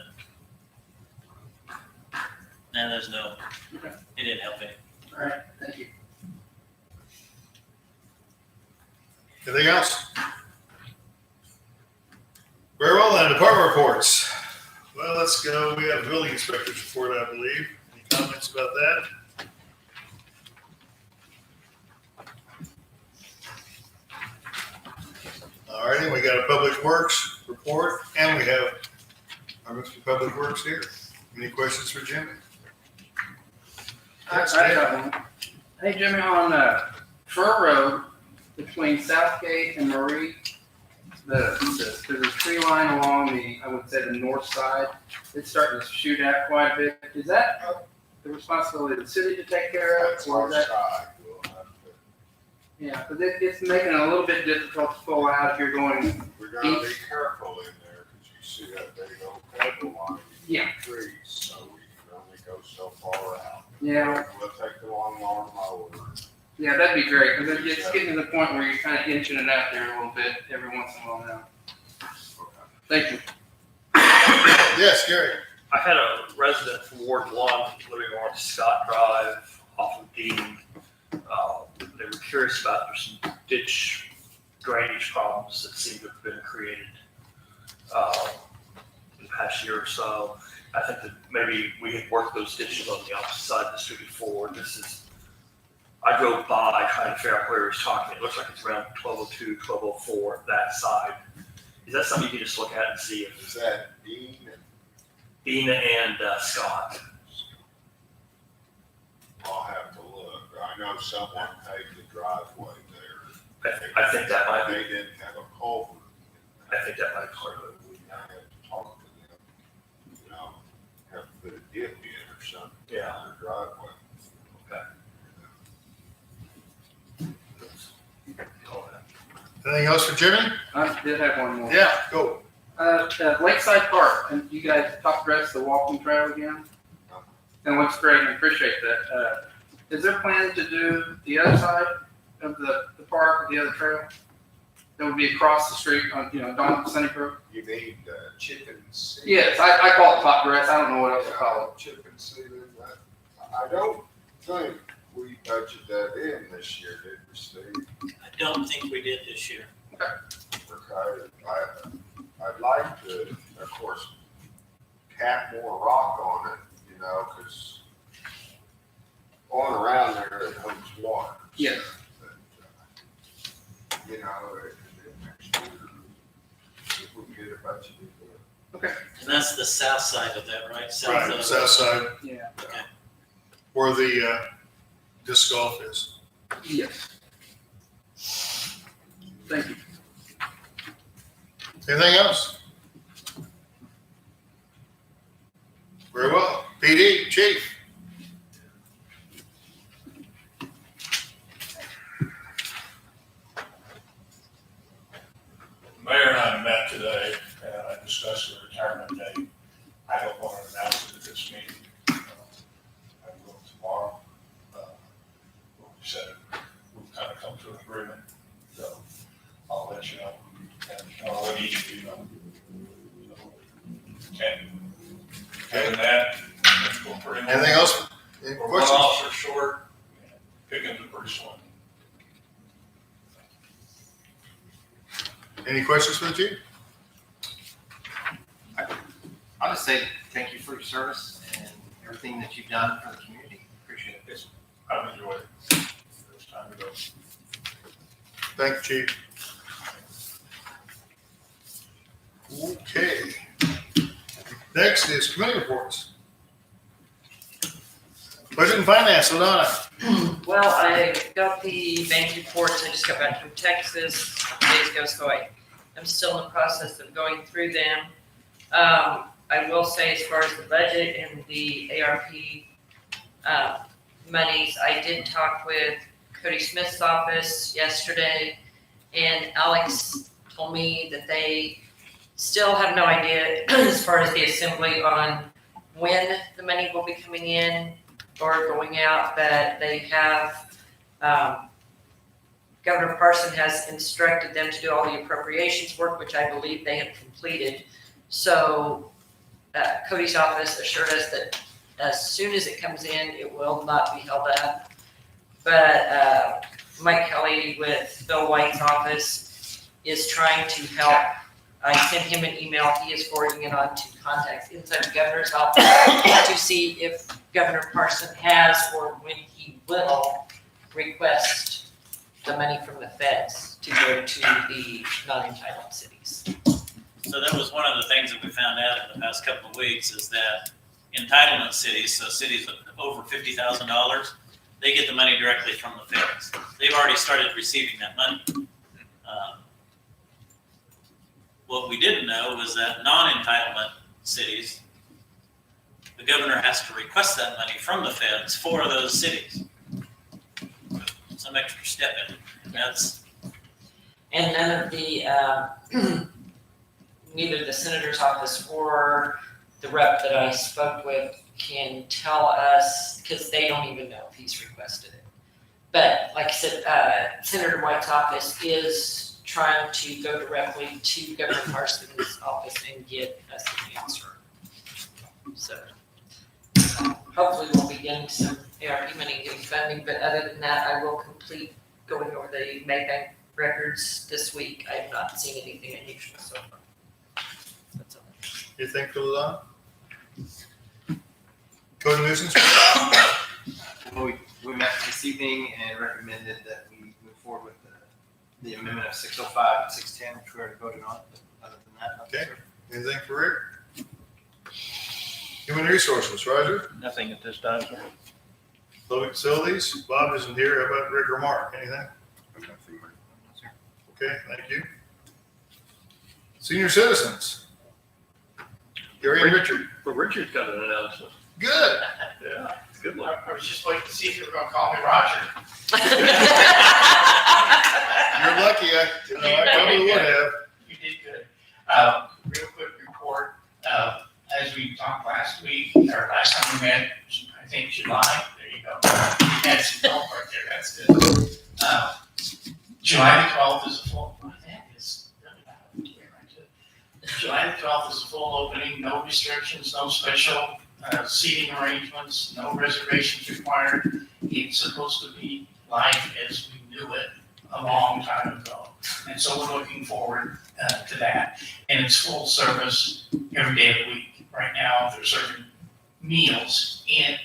and there's no, Okay. it didn't help any. All right, thank you. Anything else? Very well then, department reports. Well, let's go. We have building inspector's report, I believe. Any comments about that? All righty, we got a public works report and we have our Mr. Public Works here. Any questions for Jimmy? Yes, I Dan. got one. Hey Jimmy, on Fur Road between Southgate and Marie, there's a tree line along the, I would say, the north side. It's starting to shoot out quite a bit. Is that the responsibility of the city to take care of? Or is that? Yeah, but it's making it a little bit difficult to pull out if you're going. We gotta be careful in there, cause you see that big old cable line. Yeah. Trees, so we can only go so far out. Yeah. We'll take the long arm mower. Yeah, that'd be great, because it's getting to the point where you're kind of inching it out there a little bit every once in a while now. Thank you. Yes, Gary. I had a resident from Ward 1 living on Scott Drive off of Dean. They were curious about there's some ditch drainage problems that seem to have been created in the past year or so. I think that maybe we had worked those ditches on the opposite side of the street before. I drove by trying to figure out where he was talking. It looks like it's around 1202, 1204, that side. Is that something you can just look at and see if? Is that Dean? And Scott. I'll have to look. I know someone paved the driveway there. I think that might be. They didn't have a culvert. I think that might be part of it. We might have to talk to them. You know, have to put a dip in or something. Yeah. On their driveway. Okay. Anything else for Jimmy? I did have one more. Yeah, go. Lakeside Park, and you guys top dress the walking trail again? And looks great, and appreciate that. Is there plans to do the other side of the park, the other trail? That would be across the street on, Don Sunny Brook? You need chicken seed. Yes, I call it top dress, I don't know what else to call it. Chicken seed. I don't think we budgeted that in this year, did we, Steve? I don't think we did this year. Okay, I'd like to, of course, cap more rock on it, cause going around there, it holds water. Yes. But, next year, if we get a budget. Okay. And that's the south side of that, right? Right, south side, Yeah. Okay. where the disc golf is. Yes. Thank you. Anything else? Very well. PD, chief. Mayor and I met today, and I discussed the retirement date. I don't want to announce it at this meeting. I will tomorrow. We said, we've kind of come to an agreement, so I'll let you know. And I'll let each of you know. Okay. Other than that, it's going pretty well. Anything else? Any We're one questions? officer short, Pickens are pretty slow. Any questions for the chief? I'll just say thank you for your service and everything that you've done for the community. Appreciate it. I've enjoyed it. It's time to go. Thank you, chief. Okay. Next is committee reports. Budget and finance, Ladonna. Well, I got the bank reports. I just got back from Texas days ago, so I'm still in the process of going through them. I will say, as far as the budget and the ARP monies, I did talk with Cody Smith's office yesterday, and Alex told me that they still have no idea as far as the assembly on when the money will be coming in or going out, but they have Governor Parson has instructed them to do all the appropriations work, which I believe they have completed. So Cody's office assured us that as soon as it comes in, it will not be held up. But Mike Kelly with Bill White's office is trying to help. I sent him an email. He is forwarding it on to contacts inside the governor's office to see if Governor Parson has or when he will request the money from the feds to go to the non-entitled cities. So that was one of the things that we found out in the past couple of weeks is that entitlement cities, so cities of over $50,000, they get the money directly from the feds. They've already started receiving that money. What we didn't know was that non-entitlement cities, the governor has to request that money from the feds for those cities. Some extra step in it. That's. And none of the, neither the senator's office or the rep that I spoke with can tell us, because they don't even know if he's requested it. But like I said, Senator White's office is trying to go directly to Governor Parsons' office and get us an answer. So hopefully we'll be getting some ARP money and getting funding, but other than that, I will complete going over the Maybank records this week. I have not seen anything unusual so far. That's all. Anything for Lon? Code of nuisance? We met this evening and recommended that we move forward with the amendment of 605 and 610, which we already voted on. Other than that, nothing, Okay. sir. Anything for Rick? Human resources, Roger? Nothing at this time, sir. Public facilities, Bob isn't here. How about Rick or Mark? Anything? Okay, thank you. Senior citizens. Gary and Richard. Well, Richard's got an announcement. Good. Yeah, it's a good one. I was just waiting to see if you were gonna call me Roger. You're lucky. I probably would have. You did good. Real quick report, as we talked last week, or last time we met, I think July, there you go. That's, right there, that's good. July the 12th is a full, that is really bad. July the 12th is a full opening, no restrictions, no special seating arrangements, no reservations required. It's supposed to be life as we knew it a long time ago. And so we're looking forward to that. And it's full service every day of the week. Right now, they're serving meals in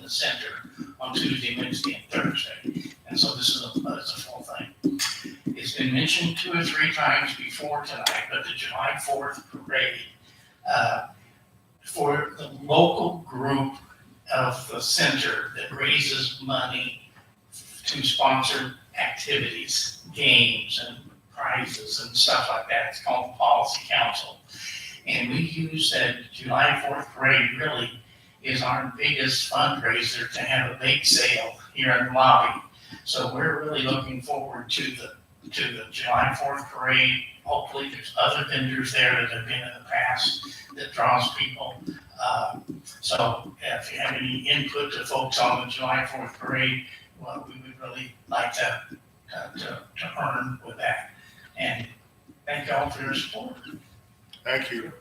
the center on Tuesday, Wednesday, and Thursday. And so this is a full thing. It's been mentioned 2 or 3 times before tonight, but the July 4th parade, for the local group of the center that raises money to sponsor activities, games and prizes and stuff like that. It's called the Policy Council. And we use that July 4th parade really is our biggest fundraiser to have a bake sale here in the lobby. So we're really looking forward to the July 4th parade. Hopefully there's other vendors there that have been in the past that draws people. So if you have any input to folks on the July 4th parade, well, we would really like to earn with that. And thank y'all for your support. Thank you.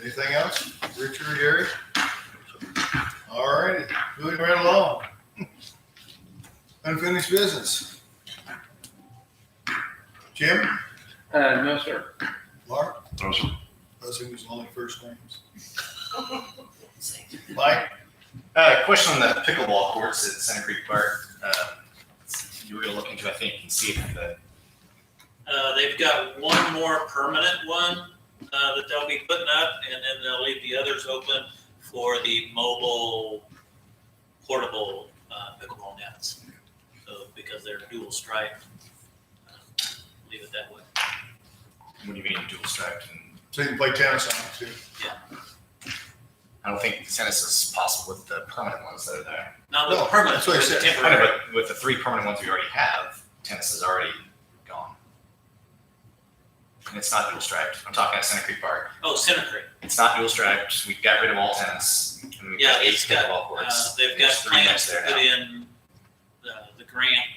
Anything else? Richard or Gary? All righty, moving right along. Unfinished business. Jim? No, sir. Mark? No, sir. Those who was only first names. Mike? Question on the pickleball courts at Center Creek Park. You were looking to, I think, and see if the. They've got one more permanent one that they'll be putting up, and then they'll leave the others open for the mobile, portable pickleball nets. So because they're dual striped, leave it that way. What do you mean dual striped? So you can play tennis on it too. Yeah. I don't think tennis is possible with the permanent ones that are there. Not with the permanent, that's what I with the said. temporary. But with the 3 permanent ones we already have, tennis is already gone. And it's not dual striped. I'm talking at Center Creek Park. Oh, Center Creek. It's not dual striped. We got rid of all tennis. And we've Yeah, got 8 it's got, pickleball courts. they've got There's 3 plans nets to there put now. in the grant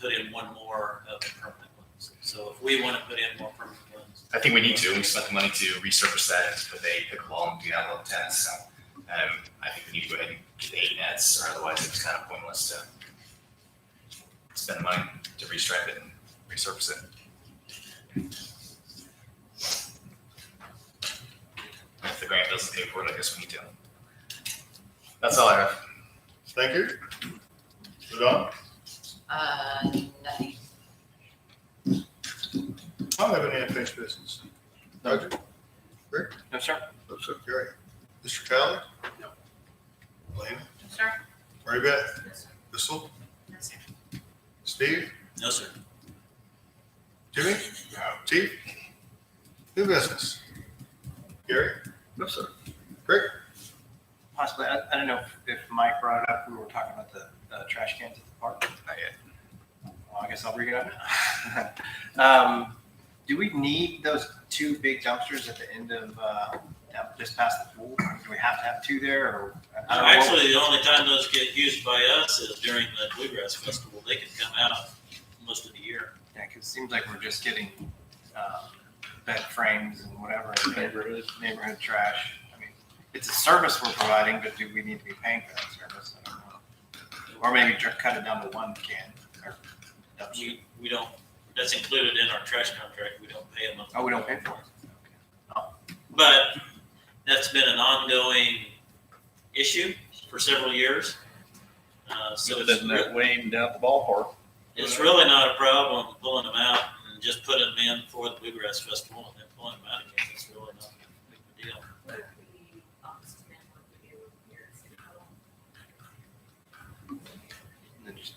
put in one more of the permanent ones. So if we want to put in more permanent ones. I think we need to. We spent the money to resurface that and to put a pickleball and do that level tennis. So I think we need to go ahead and get the 8 nets, or otherwise it's kind of pointless to spend the money to restripe it and resurface it. If the grant doesn't pay for it, I guess we need to. That's all I have. Thank you. Don? Nothing. I don't have any unfinished business. Roger? Rick? No, sir. No, sir. Gary? Mr. Talley? No. Elena? Sir? Mary Beth? Yes, sir. Crystal? No, sir. Steve? No, sir. Jimmy? Chief? New business? Gary? No, sir. Rick? Possibly, I don't know if Mike brought it up, we were talking about the trash cans at the park. Not yet. Well, I guess I'll bring it up now. Do we need those 2 big dumpsters at the end of, just past the pool? Do we have to have 2 there, or? I don't know. Actually, the only time those get used by us is during the Bluegrass Festival. They can come out most of the year. Yeah, because it seems like we're just getting bed frames and whatever, neighborhood trash. I mean, it's a service we're providing, but do we need to be paying for that service? I don't know. Or maybe cut it down to 1 can or dumpster. We don't, that's included in our trash contract. We don't pay them. Oh, we don't pay for it? But that's been an ongoing issue for several years. So Doesn't that Wayne down at the ballpark? it's really not a problem pulling them out and just putting them in for the Bluegrass Festival and then pulling them out again. It's really not a big deal. What if we office man what we do here at City Hall? And then just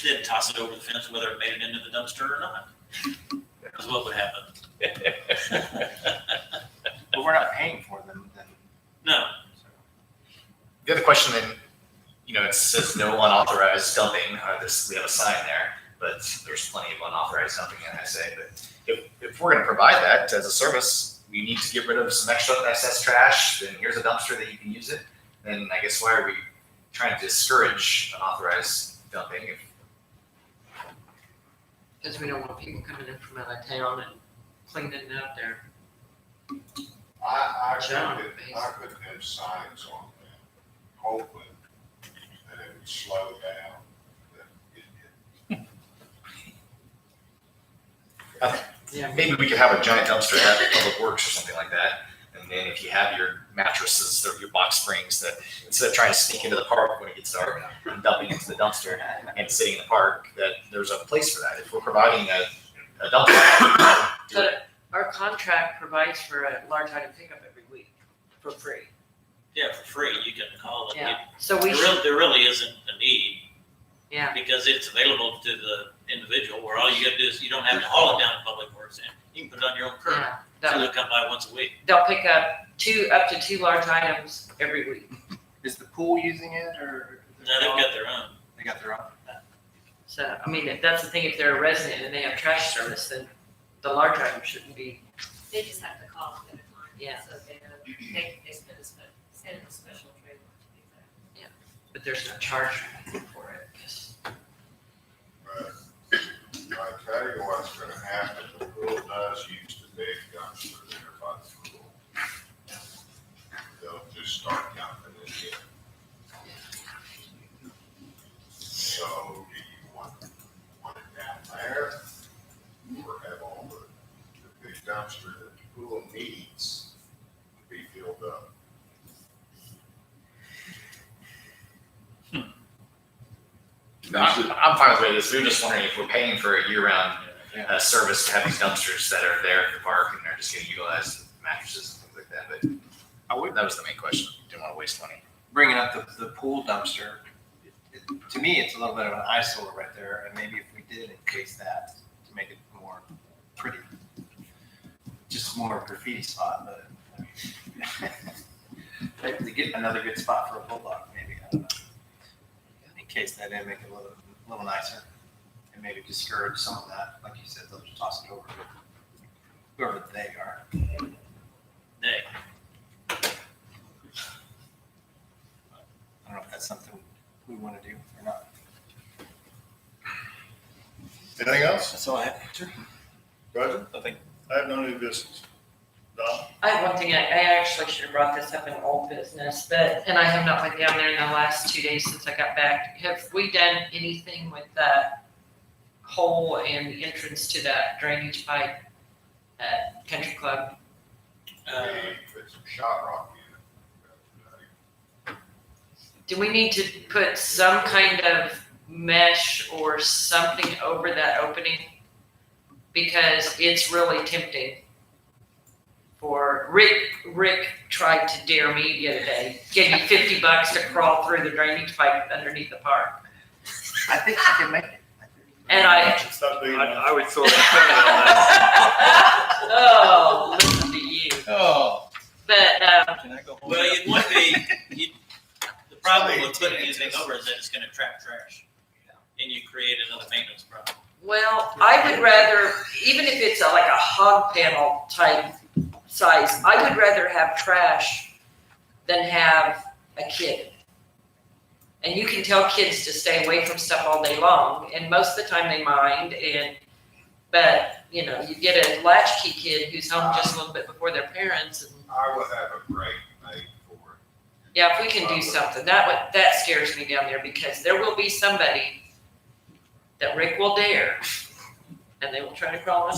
Then toss it over the fence, whether it made it into the dumpster or not. That's what would happen. But we're not paying for them then. No. The other question then, it says no unauthorized dumping, or we have a sign there, but there's plenty of unauthorized dumping in SA. But if we're going to provide that as a service, we need to get rid of some extra excess trash, then here's a dumpster that you can use it. Then I guess why are we trying to discourage unauthorized dumping? Because we don't want people coming in from out of town and cleaning it out there. I John, could have signs on them, hoping that it would slow down. Yeah. Maybe we could have a giant dumpster at Public Works or something like that. And then if you have your mattresses or your box springs, that instead of trying to sneak into the park when it gets dark and dumping into the dumpster and sitting in the park, that there's a place for that. If we're providing a dumpster. But our contract provides for a large item pickup every week for free. Yeah, for free, you can call it. Yeah. So we There really isn't a need. Yeah. Because it's available to the individual, where all you gotta do is, you don't have to haul it down to Public Works, and you can put it on your own curb. Yeah. So they'll come by once a week. They'll pick up up to 2 large items every week. Is the pool using it or? No, they've got their own. They got their own. So, I mean, that's the thing, if they're a resident and they have trash service, then the large items shouldn't be. They just have to call and get a time. Yeah. So they spend a special trade to do that. But there's no charge for it. But I tell you what's gonna happen, the pool does use the big dumpster there by the pool. They'll just start dumping it in. So do you want it down there? Or have all the big dumpster that the pool needs to be filled up? I'm fine with the way this. We were just wondering if we're paying for a year-round service to have these dumpsters that are there at the park and they're just getting utilized, mattresses and things like that. But that was the main question. Didn't want to waste money. Bringing up the pool dumpster, to me, it's a little bit of an eyesore right there, and maybe if we did encase that to make it more pretty, just more little spot, but I mean, maybe to get another good spot for a bulldog, maybe, I don't know. In case that did make it a little nicer and maybe discourage some of that, like you said, they'll just toss it over to whoever they are. Hey, I don't know if that's something we want to do or not. Anything else? That's all I have. Sure. Roger? Nothing. I have no new business. Don? I have one thing, I actually should have brought this up in old business, and I have not went down there in the last 2 days since I got back. Have we done anything with that hole and the entrance to that drainage pipe at Country Club? Put some shot rock in it. Do we need to put some kind of mesh or something over that opening? Because it's really tempting. For Rick tried to dare me the other day, gave me $50 to crawl through the drainage pipe underneath the park. I think she can make it. And I would throw a penny on that. oh, listen to you. Oh. But Can I go home? Well, it would be, the problem with putting anything over is that it's gonna trap trash. And you create another maintenance problem. well, I would rather, even if it's like a hog panel type size, I would rather have trash than have a kid. And you can tell kids to stay away from stuff all day long, and most of the time they mind. But you know, you get a latchkey kid who's home just a little bit before their parents. And, I would have a great name for it. yeah, if we can do something, that scares me down there, because there will be somebody that Rick will dare, and they will try to crawl under.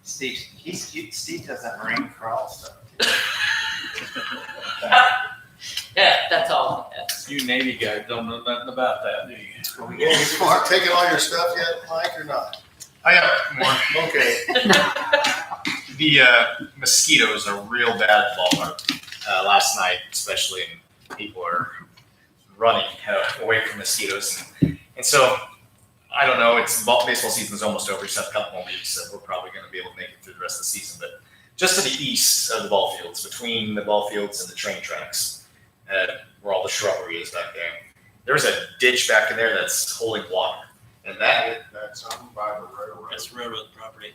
Steve, he's cute. Steve does that marine crawl stuff. Yeah, that's all. You Navy guys don't know nothing about that, do you? Well, you taking all your stuff yet, Mike, or not? I got more. Okay. The mosquitoes are real bad at the ballpark. Last night, especially, and people are running away from mosquitoes. And so, I don't know, baseball season's almost over, just have a couple more weeks, so we're probably going to be able to make it through the rest of the season. But just to the east of the ball fields, between the ball fields and the train tracks, where all the shrubbery is back there, there's a ditch back in there that's holding water. And That's owned by the railroad. That's railroad property.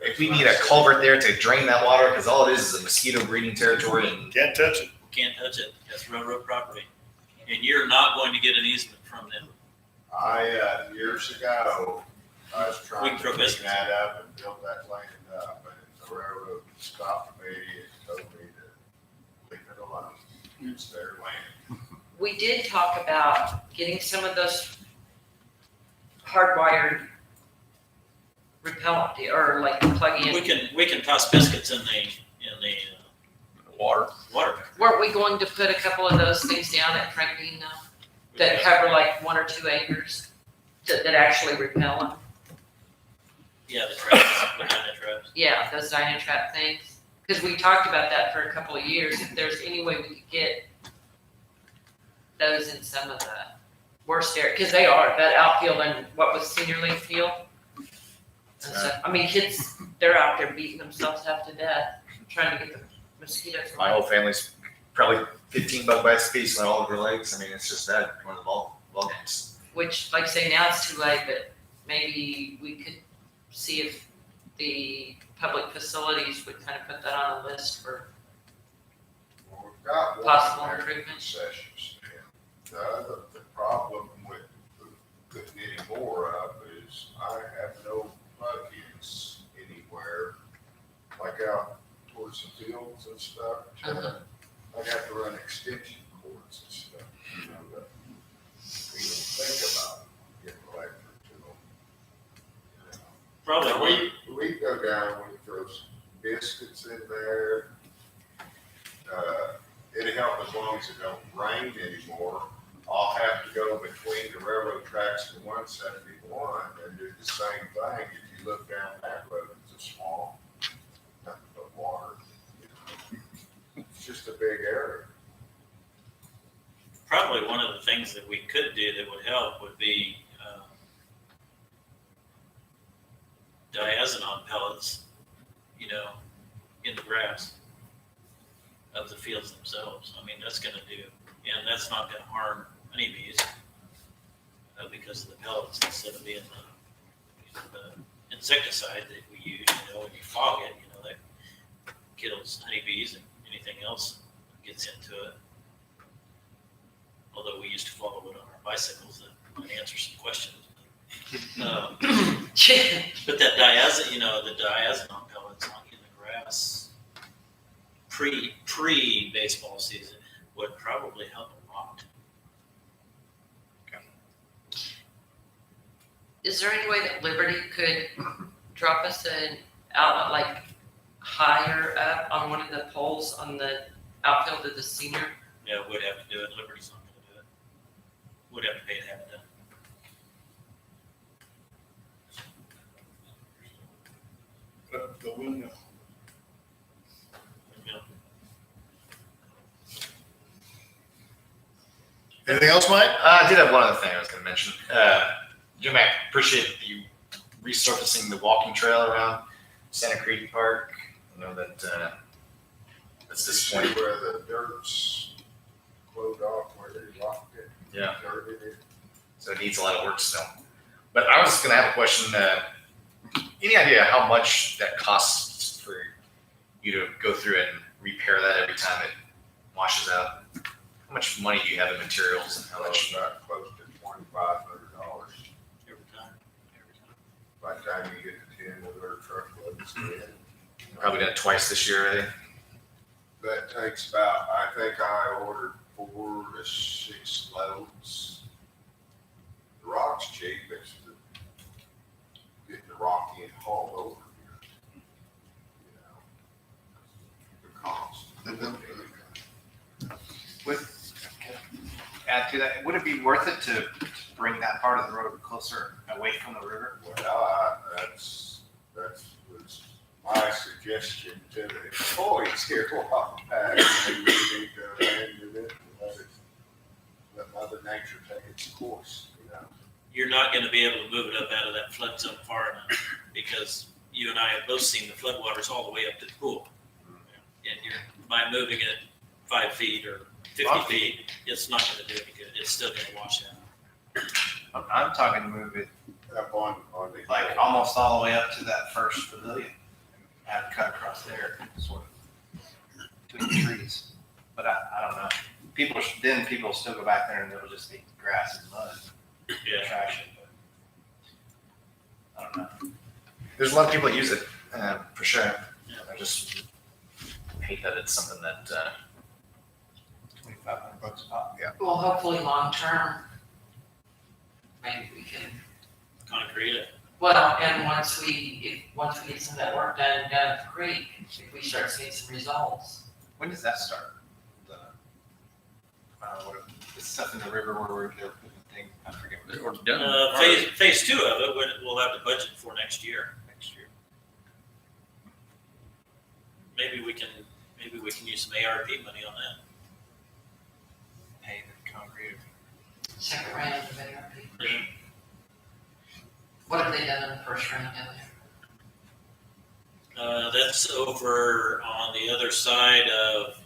if we need a culvert there to drain that water, because all it is a mosquito breeding territory, and Can't touch it. Can't touch it. That's railroad property. And you're not going to get an easement from them. Years ago, I was We trying can to throw clean business. that up and build that land up, and the railroad stopped me and told me to leave it alone. It's their land. We did talk about getting some of those hardwired repellent, or like plug in. We can toss biscuits in the Water. water. Weren't we going to put a couple of those things down at Frank Dean though? That cover like 1 or 2 acres that actually repel them? Yeah, the traps, the dino traps. Yeah, those Dynatrap things. Because we talked about that for a couple of years. If there's any way we could get those in some of the worst areas, because they are, that outfield and what was Senior League Field. And so, I mean, kids, they're out there beating themselves half to death, trying to get the mosquitoes. my whole family's probably 15 bug bites a piece on all of her legs. I mean, it's just that, one of the ball games. Which, like I say, now it's too late, but maybe we could see if the public facilities would kind of put that on a list for Well, we've got one possible there, improvement. concessions. And the problem with putting any more up is I have no plug-ins anywhere, like out towards the fields and stuff. I have to run extension cords and stuff, you know, that we don't think about getting electric to them. You know. Probably. We go down, we throw some biscuits in there. It'll help as long as it don't rain anymore. I'll have to go between the railroad tracks and 171 and do the same thing. If you look down that road, it's a small, nothing but water. You know. It's just a big area. Probably one of the things that we could do that would help would be diazinon pellets, you know, in the grass of the fields themselves. I mean, that's going to do, and that's not going to harm honeybees because of the pellets instead of being the insecticide that we use. You know, when you fog it, you know, that kills honeybees and anything else that gets into it. Although we used to follow it on our bicycles, that might answer some questions. But that diazepam, the diazepam pellets in the grass pre-baseball season would probably help a lot. Is there any way that Liberty could drop us an outlet like higher up on one of the poles on the outfield of the senior? Yeah, would have to do it. Liberty's not going to do it. Would have to pay to have it done. The windmill. Anything else, Mike? I did have one other thing I was going to mention. Jim, I appreciate you resurfacing the walking trail around Santa Creek Park. I know that that's disappointing. Where the dirt's flowed off, where they rocked it. Yeah. Dirt in it. So it needs a lot of work still. But I was going to have a question. Any idea how much that costs for you to go through and repair that every time it washes out? How much money do you have in materials and how much? About close to $2,500 Every time. by the time you get to 10 of their truckloads in. Probably done it twice this year already. That takes about, I think I ordered 4 to 6 loads. The rock's cheap, it's getting the rock in hauled over here. You know, the cost. Add to that, would it be worth it to bring that part of the road closer away from the river? Well, that's was my suggestion to the employees here a while back. Maybe we need to abandon it and let Mother Nature take its course, you know. You're not going to be able to move it up out of that flood zone far enough because you and I have both seen the floodwaters all the way up to the pool. And by moving it 5 feet or 50 feet, it's not going to do any good. It's still going to wash out. I'm talking to move it Up on the. like almost all the way up to that first pavilion. And have it cut across there, sort of between the trees. But I don't know. People will still go back there and it'll just be grass and mud. Yeah. Trash it, but I don't know. There's a lot of people that use it, for sure. I just hate that it's something that, $2,500 a pop. Yeah. Well, hopefully long-term, maybe we can, Concrete it. well, and once we get some of that work done down at the creek, if we start seeing some results. When does that start? The stuff in the river where they're putting the thing, I forget what it was. Phase 2 of it, we'll have the budget for next year. Maybe we can use some ARP money on that. Pay the concrete. Second round of ARP. What have they done in the first round down there? That's over on the other side of.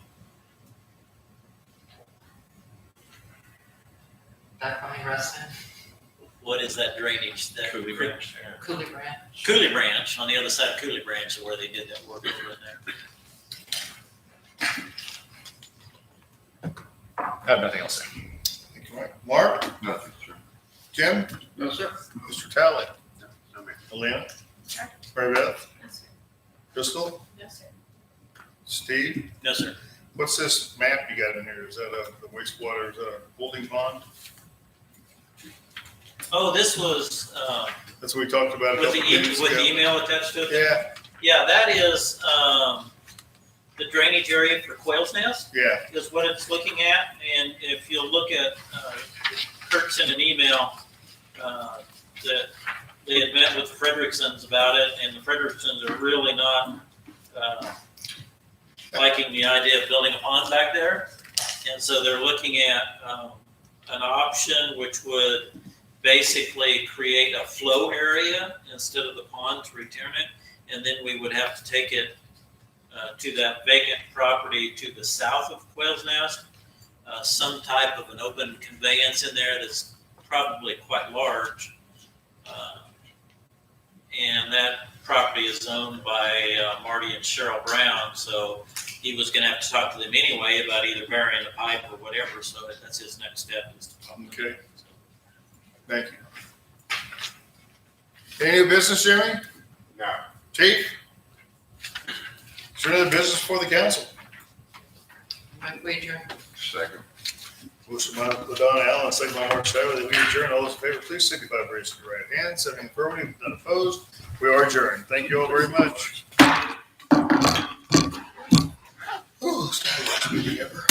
Back behind Rustin, What is that drainage? That Cooley Branch. Cooley Branch. Cooley Branch, on the other side of Cooley Branch, is where they did that work over in there. I have nothing else. Thank you, Mike. Mark? Nothing, sir. Jim? No, sir. Mr. Talley? No, ma'am. Alina? Mary Beth? Yes, sir. Crystal? Yes, sir. Steve? No, sir. What's this map you got in here? Is that the wastewater, is that a holding pond? Oh, this was, That's what we talked about a with couple the, meetings with the ago. email attached to it? Yeah, Yeah, that is, the drainage area for Quail's Nest yeah. is what it's looking at. And if you'll look at, Kurt sent an email, that they had met with the Fredericksons about it, and the Fredericksons are really not, liking the idea of building a pond back there. And so they're looking at, an option which would basically create a flow area instead of the pond to return it. And then we would have to take it to that vacant property to the south of Quail's Nest. Some type of an open conveyance in there that's probably quite large. And that property is owned by Marty and Cheryl Brown. So he was gonna have to talk to them anyway about either burying the pipe or whatever. So that's his next step is to talk to them. Okay. Thank you. Any new business, Jeremy? No. Chief? Is there any other business for the council? We adjourn. Second. Motion by Ladonna Allen, second by Mark Stiver, that we adjourn. All those in favor, please signify by raising your right hand. 7 affirmative, none opposed. We are adjourned. Thank you all very much. Oh, it's the best meeting ever.